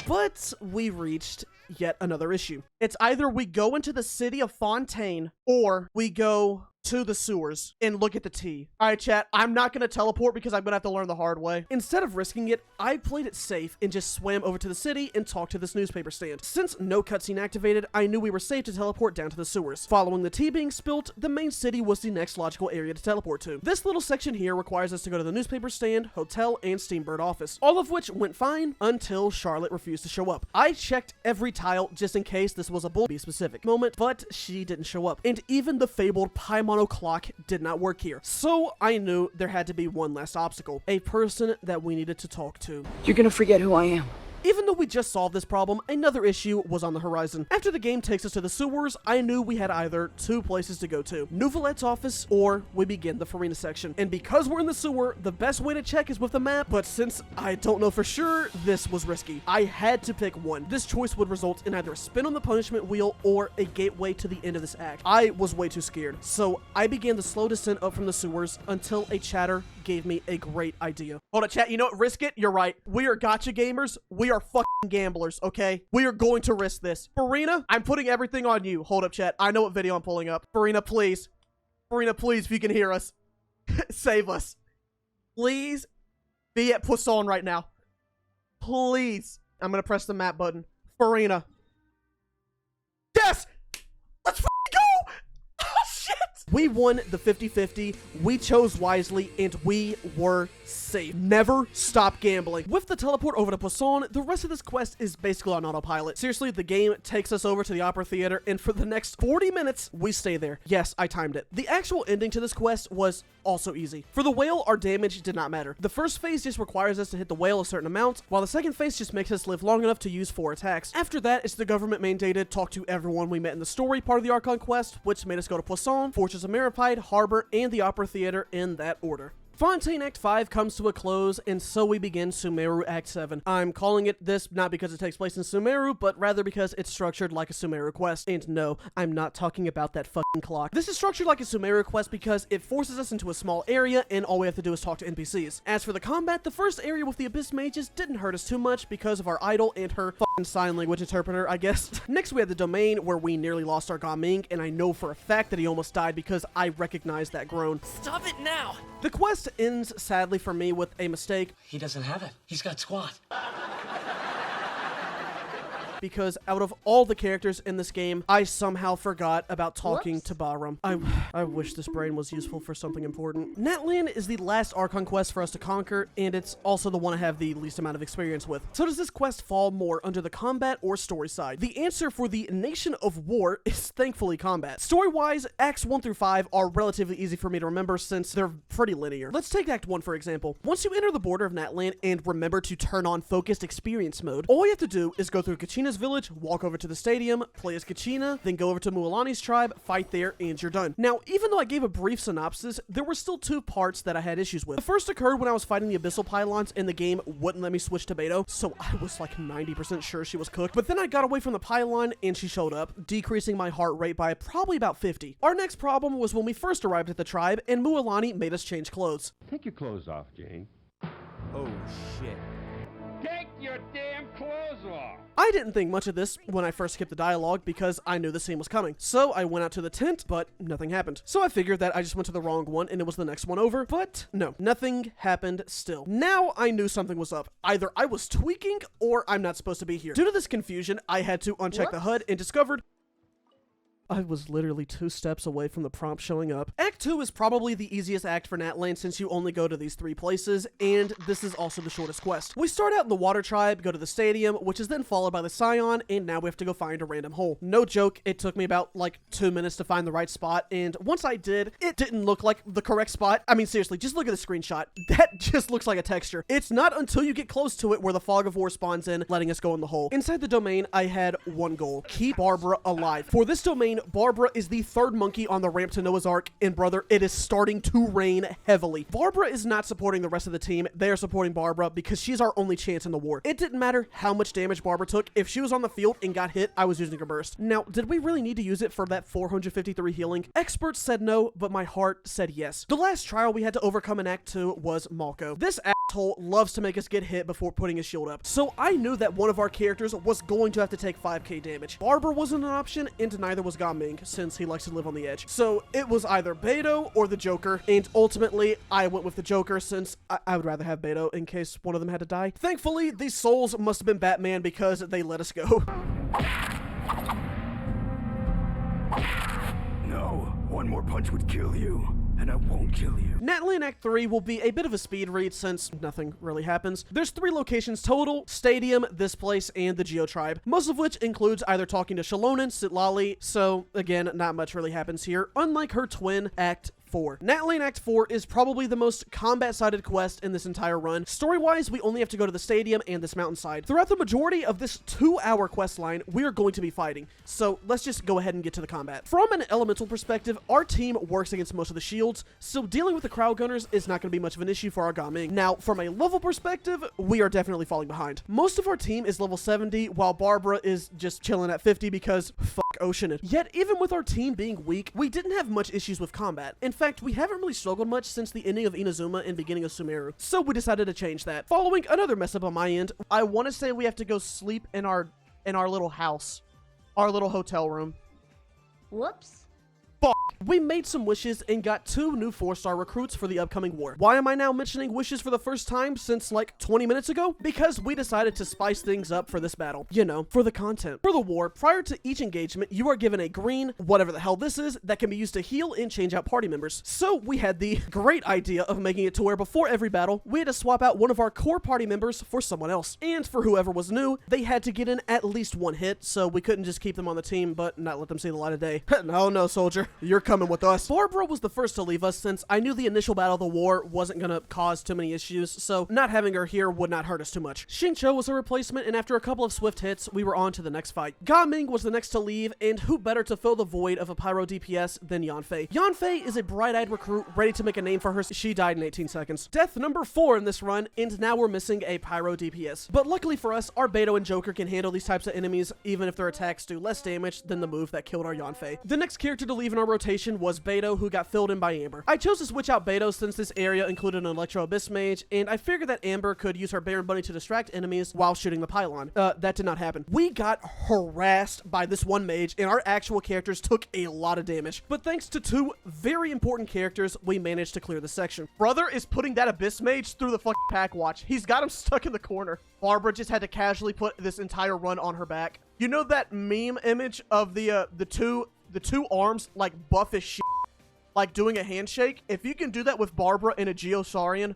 A: But we reached yet another issue. It's either we go into the city of Fontaine, or we go to the sewers and look at the T. All right, chat, I'm not going to teleport because I'm going to have to learn the hard way. Instead of risking it, I played it safe and just swam over to the city and talked to this newspaper stand. Since no cutscene activated, I knew we were safe to teleport down to the sewers. Following the tea being spilt, the main city was the next logical area to teleport to. This little section here requires us to go to the newspaper stand, hotel, and Steambird office, all of which went fine until Charlotte refused to show up. I checked every tile just in case this was a bull be specific moment, but she didn't show up. And even the fabled Paimon clock did not work here. So I knew there had to be one last obstacle, a person that we needed to talk to.
K: You're gonna forget who I am.
A: Even though we just solved this problem, another issue was on the horizon. After the game takes us to the sewers, I knew we had either 2 places to go to, Nouvelette's office, or we begin the Farina section. And because we're in the sewer, the best way to check is with the map, but since I don't know for sure, this was risky. I had to pick one. This choice would result in either a spin on the punishment wheel or a gateway to the end of this act. I was way too scared, so I began the slow descent up from the sewers until a chatter gave me a great idea. Hold on, chat, you know what? Risk it. You're right. We are gotcha gamers. We are fucking gamblers, okay? We are going to risk this. Farina, I'm putting everything on you. Hold up, chat. I know what video I'm pulling up. Farina, please. Farina, please, if you can hear us. Save us. Please be at Poisson right now. Please. I'm gonna press the map button. Farina. Yes! Let's fucking go! Oh, shit! We won the 50-50, we chose wisely, and we were safe. Never stop gambling. With the teleport over to Poisson, the rest of this quest is basically on autopilot. Seriously, the game takes us over to the Opera Theater, and for the next 40 minutes, we stay there. Yes, I timed it. The actual ending to this quest was also easy. For the whale, our damage did not matter. The first phase just requires us to hit the whale a certain amount, while the second phase just makes us live long enough to use 4 attacks. After that, it's the government mandated talk to everyone we met in the story part of the Archon quest, which made us go to Poisson, Fortress of Maripide, Harbor, and the Opera Theater in that order.
B: Fontaine Act 5 comes to a close, and so we begin Sumeru Act 7. I'm calling it this not because it takes place in Sumeru, but rather because it's structured like a Sumeru quest. And no, I'm not talking about that fucking clock. This is structured like a Sumeru quest because it forces us into a small area, and all we have to do is talk to NPCs. As for the combat, the first area with the Abyss Mages didn't hurt us too much because of our idol and her fucking sign language interpreter, I guess. Next, we had the domain where we nearly lost our Gaming, and I know for a fact that he almost died because I recognized that groan.
J: Stop it now!
B: The quest ends, sadly for me, with a mistake.
L: He doesn't have it. He's got squat.
B: Because out of all the characters in this game, I somehow forgot about talking to Bahram. I wish this brain was useful for something important. Natlan is the last Archon quest for us to conquer, and it's also the one I have the least amount of experience with. So does this quest fall more under the combat or story side? The answer for the Nation of War is thankfully combat. Story-wise, Acts 1 through 5 are relatively easy for me to remember since they're pretty linear. Let's take Act 1 for example. Once you enter the border of Natlan and remember to turn on focused experience mode, all you have to do is go through Kachina's village, walk over to the stadium, play as Kachina, then go over to Mualani's tribe, fight there, and you're done. Now, even though I gave a brief synopsis, there were still two parts that I had issues with. The first occurred when I was fighting the Abyssal Pylons and the game wouldn't let me switch to Beto, so I was like 90% sure she was cooked. But then I got away from the pylon and she showed up, decreasing my heart rate by probably about 50. Our next problem was when we first arrived at the tribe and Mualani made us change clothes.
O: Take your clothes off, Jane.
F: Oh, shit.
O: Take your damn clothes off!
B: I didn't think much of this when I first skipped the dialogue because I knew the scene was coming. So I went out to the tent, but nothing happened. So I figured that I just went to the wrong one and it was the next one over, but no, nothing happened still. Now I knew something was up. Either I was tweaking or I'm not supposed to be here. Due to this confusion, I had to uncheck the HUD and discovered I was literally 2 steps away from the prompt showing up. Act 2 is probably the easiest act for Natlan since you only go to these 3 places, and this is also the shortest quest. We start out in the Water Tribe, go to the stadium, which is then followed by the Scion, and now we have to go find a random hole. No joke, it took me about like 2 minutes to find the right spot, and once I did, it didn't look like the correct spot. I mean, seriously, just look at the screenshot. That just looks like a texture. It's not until you get close to it where the Fog of War spawns in, letting us go in the hole. Inside the domain, I had one goal: keep Barbara alive. For this domain, Barbara is the 3rd monkey on the ramp to Noah's Ark, and brother, it is starting to rain heavily. Barbara is not supporting the rest of the team. They are supporting Barbara because she's our only chance in the war. It didn't matter how much damage Barbara took. If she was on the field and got hit, I was using her burst. Now, did we really need to use it for that 453 healing? Experts said no, but my heart said yes. The last trial we had to overcome in Act 2 was Malko. This asshole loves to make us get hit before putting his shield up, so I knew that one of our characters was going to have to take 5k damage. Barbara wasn't an option, and neither was Gaming, since he likes to live on the edge. So it was either Beto or the Joker, and ultimately I went with the Joker since I would rather have Beto in case one of them had to die. Thankfully, these souls must have been Batman because they let us go.
E: No, one more punch would kill you. And I won't kill you.
B: Natlan Act 3 will be a bit of a speed read since nothing really happens. There's 3 locations total: Stadium, this place, and the Geo Tribe, most of which includes either talking to Shalonen, Sitlali, so again, not much really happens here, unlike her twin, Act 4. Natlan Act 4 is probably the most combat-sided quest in this entire run. Story-wise, we only have to go to the stadium and this mountainside. Throughout the majority of this 2-hour quest line, we are going to be fighting, so let's just go ahead and get to the combat. From an elemental perspective, our team works against most of the shields, so dealing with the crowd gunners is not going to be much of an issue for our Gaming. Now, from a level perspective, we are definitely falling behind. Most of our team is level 70, while Barbara is just chilling at 50 because fuck Oceanid. Yet, even with our team being weak, we didn't have much issues with combat. In fact, we haven't really struggled much since the ending of Inazuma and beginning of Sumeru, so we decided to change that. Following another mess up on my end, I want to say we have to go sleep in our little house, our little hotel room.
P: Whoops.
B: We made some wishes and got 2 new 4-star recruits for the upcoming war. Why am I now mentioning wishes for the first time since like 20 minutes ago? Because we decided to spice things up for this battle. You know, for the content. For the war, prior to each engagement, you are given a green, whatever the hell this is, that can be used to heal and change out party members. So we had the great idea of making it to where before every battle, we had to swap out one of our core party members for someone else. And for whoever was new, they had to get in at least 1 hit, so we couldn't just keep them on the team but not let them see the light of day. No, soldier. You're
A: you're coming with us. Barbara was the first to leave us since I knew the initial battle of the war wasn't gonna cause too many issues, so not having her here would not hurt us too much. Xingqiu was her replacement, and after a couple of swift hits, we were on to the next fight. Gaming was the next to leave, and who better to fill the void of a pyro DPS than Yanfei. Yanfei is a bright-eyed recruit ready to make a name for her. She died in 18 seconds. Death number 4 in this run, and now we're missing a pyro DPS. But luckily for us, our Beidou and Joker can handle these types of enemies, even if their attacks do less damage than the move that killed our Yanfei. The next character to leave in our rotation was Beidou, who got filled in by Amber. I chose to switch out Beidou since this area included an Electro Abyss Mage, and I figured that Amber could use her Baron Bunny to distract enemies while shooting the pylon. That did not happen. We got harassed by this one mage, and our actual characters took a lot of damage. But thanks to 2 very important characters, we managed to clear the section. Brother is putting that Abyss Mage through the fucking pack watch. He's got him stuck in the corner. Barbara just had to casually put this entire run on her back. You know that meme image of the two arms like buff as shit, like doing a handshake? If you can do that with Barbara and a Geosaurian,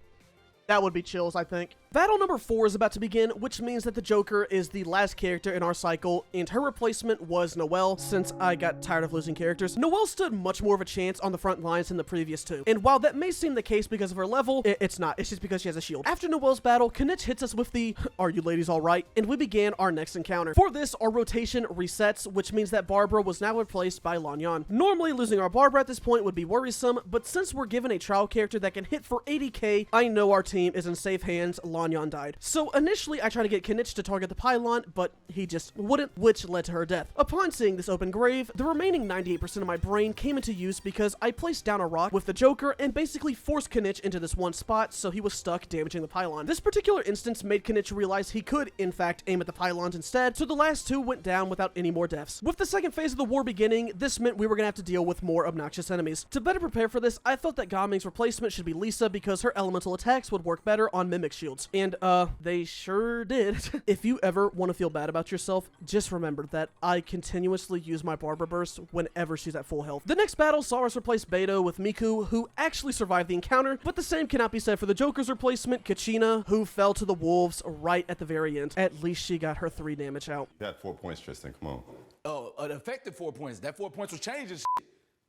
A: that would be chills, I think. Battle number 4 is about to begin, which means that the Joker is the last character in our cycle, and her replacement was Noelle, since I got tired of losing characters. Noelle stood much more of a chance on the front lines than the previous 2, and while that may seem the case because of her level, it's not. It's just because she has a shield. After Noelle's battle, Kinich hits us with the "Are you ladies alright?" and we began our next encounter. For this, our rotation resets, which means that Barbara was now replaced by Lanyan. Normally, losing our Barbara at this point would be worrisome, but since we're given a trial character that can hit for 80k, I know our team is in safe hands. Lanyan died. So initially I tried to get Kinich to target the pylon, but he just wouldn't, which led to her death. Upon seeing this open grave, the remaining 98% of my brain came into use because I placed down a rock with the Joker and basically forced Kinich into this one spot, so he was stuck damaging the pylon. This particular instance made Kinich realize he could, in fact, aim at the pylons instead, so the last 2 went down without any more deaths. With the second phase of the war beginning, this meant we were gonna have to deal with more obnoxious enemies. To better prepare for this, I thought that Gaming's replacement should be Lisa because her elemental attacks would work better on Mimic shields. And they sure did. If you ever want to feel bad about yourself, just remember that I continuously use my Barbara Burst whenever she's at full health. The next battle saw us replace Beidou with Miku, who actually survived the encounter, but the same cannot be said for the Joker's replacement, Kachina, who fell to the wolves right at the very end. At least she got her 3 damage out.
Q: You got 4 points, Tristan. Come on.
J: Oh, an effective 4 points. That 4 points was changing shit.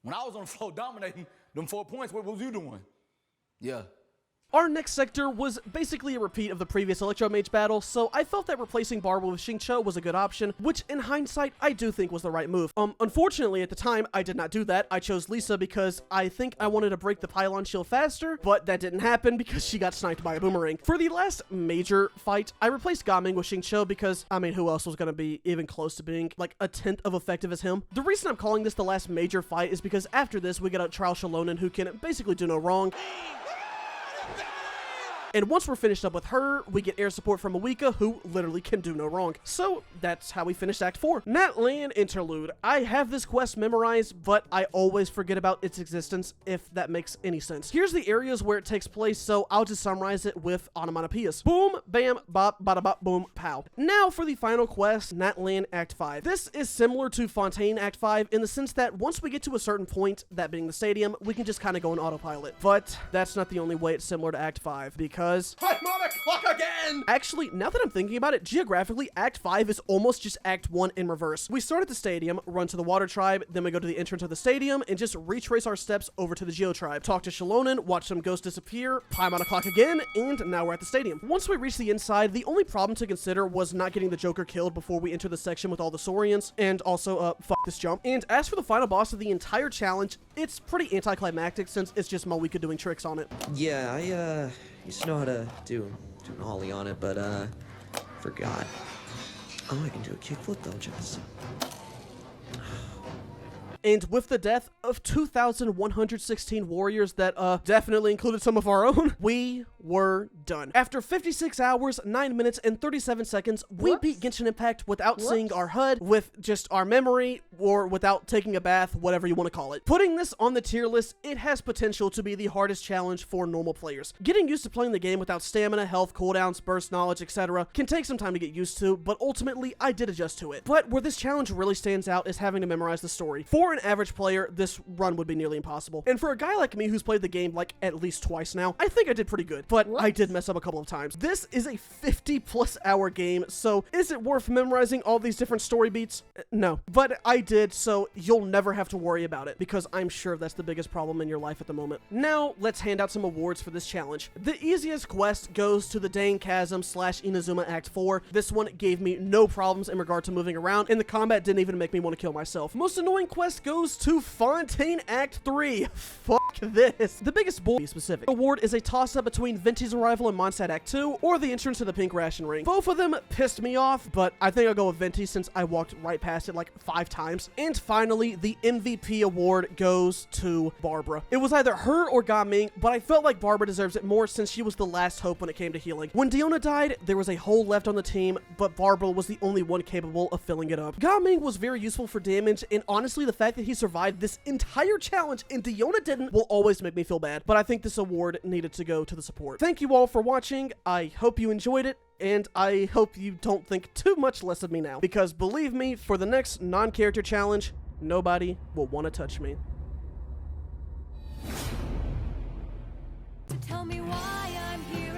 J: When I was on the floor dominating, them 4 points, what was you doing? Yeah.
A: Our next sector was basically a repeat of the previous Electro Mage battle, so I felt that replacing Barbara with Xingqiu was a good option, which in hindsight, I do think was the right move. Unfortunately, at the time, I did not do that. I chose Lisa because I think I wanted to break the pylon shield faster, but that didn't happen because she got sniped by a boomerang. For the last major fight, I replaced Gaming with Xingqiu because, I mean, who else was going to be even close to being like a 10th of effective as him? The reason I'm calling this the last major fight is because after this, we get a Trial Shalonen who can basically do no wrong. And once we're finished up with her, we get air support from Awika, who literally can do no wrong. So that's how we finished Act 4. Natlan Interlude. I have this quest memorized, but I always forget about its existence, if that makes any sense. Here's the areas where it takes place, so I'll just summarize it with onomatopoeias. Boom, bam, bop, bada bop, boom, pow. Now for the final quest, Natlan Act 5. This is similar to Fontaine Act 5 in the sense that once we get to a certain point, that being the stadium, we can just kind of go on autopilot. But that's not the only way it's similar to Act 5, because
G: I'm on the clock again!
A: Actually, now that I'm thinking about it, geographically, Act 5 is almost just Act 1 in reverse. We start at the stadium, run to the Water Tribe, then we go to the entrance of the stadium, and just retrace our steps over to the Geo Tribe. Talk to Shalonen, watch some ghosts disappear, I'm on the clock again, and now we're at the stadium. Once we reach the inside, the only problem to consider was not getting the Joker killed before we enter the section with all the Saurians, and also, fuck this jump. And as for the final boss of the entire challenge, it's pretty anticlimactic since it's just Malika doing tricks on it.
R: Yeah, I used to know how to do an ollie on it, but forgot. Oh, I can do a kickflip though, check this out.
A: And with the death of 2,116 warriors that definitely included some of our own, we were done. After 56 hours, 9 minutes, and 37 seconds, we beat Genshin Impact without seeing our HUD, with just our memory, or without taking a bath, whatever you want to call it. Putting this on the tier list, it has potential to be the hardest challenge for normal players. Getting used to playing the game without stamina, health, cooldowns, burst knowledge, etc. can take some time to get used to, but ultimately, I did adjust to it. But where this challenge really stands out is having to memorize the story. For an average player, this run would be nearly impossible. And for a guy like me who's played the game like at least twice now, I think I did pretty good. but I did mess up a couple of times. This is a 50+ hour game, so is it worth memorizing all these different story beats? No, but I did, so you'll never have to worry about it, because I'm sure that's the biggest problem in your life at the moment. Now, let's hand out some awards for this challenge. The easiest quest goes to the Dane Chasm / Inazuma Act 4. This one gave me no problems in regard to moving around, and the combat didn't even make me want to kill myself. Most annoying quest goes to Fontaine Act 3. Fuck this. The biggest bull specific award is a toss-up between Venti's arrival in Monstadt Act 2 or the entrance to the pink ration ring. Both of them pissed me off, but I think I'll go with Venti since I walked right past it like 5 times. And finally, the MVP award goes to Barbara. It was either her or Gaming, but I felt like Barbara deserves it more since she was the last hope when it came to healing. When Diona died, there was a hole left on the team, but Barbara was the only one capable of filling it up. Gaming was very useful for damage, and honestly, the fact that he survived this entire challenge and Diona didn't will always make me feel bad, but I think this award needed to go to the support. Thank you all for watching. I hope you enjoyed it, and I hope you don't think too much less of me now, because believe me, for the next non-character challenge, nobody will want to touch me.
Q: Tell me why I'm here.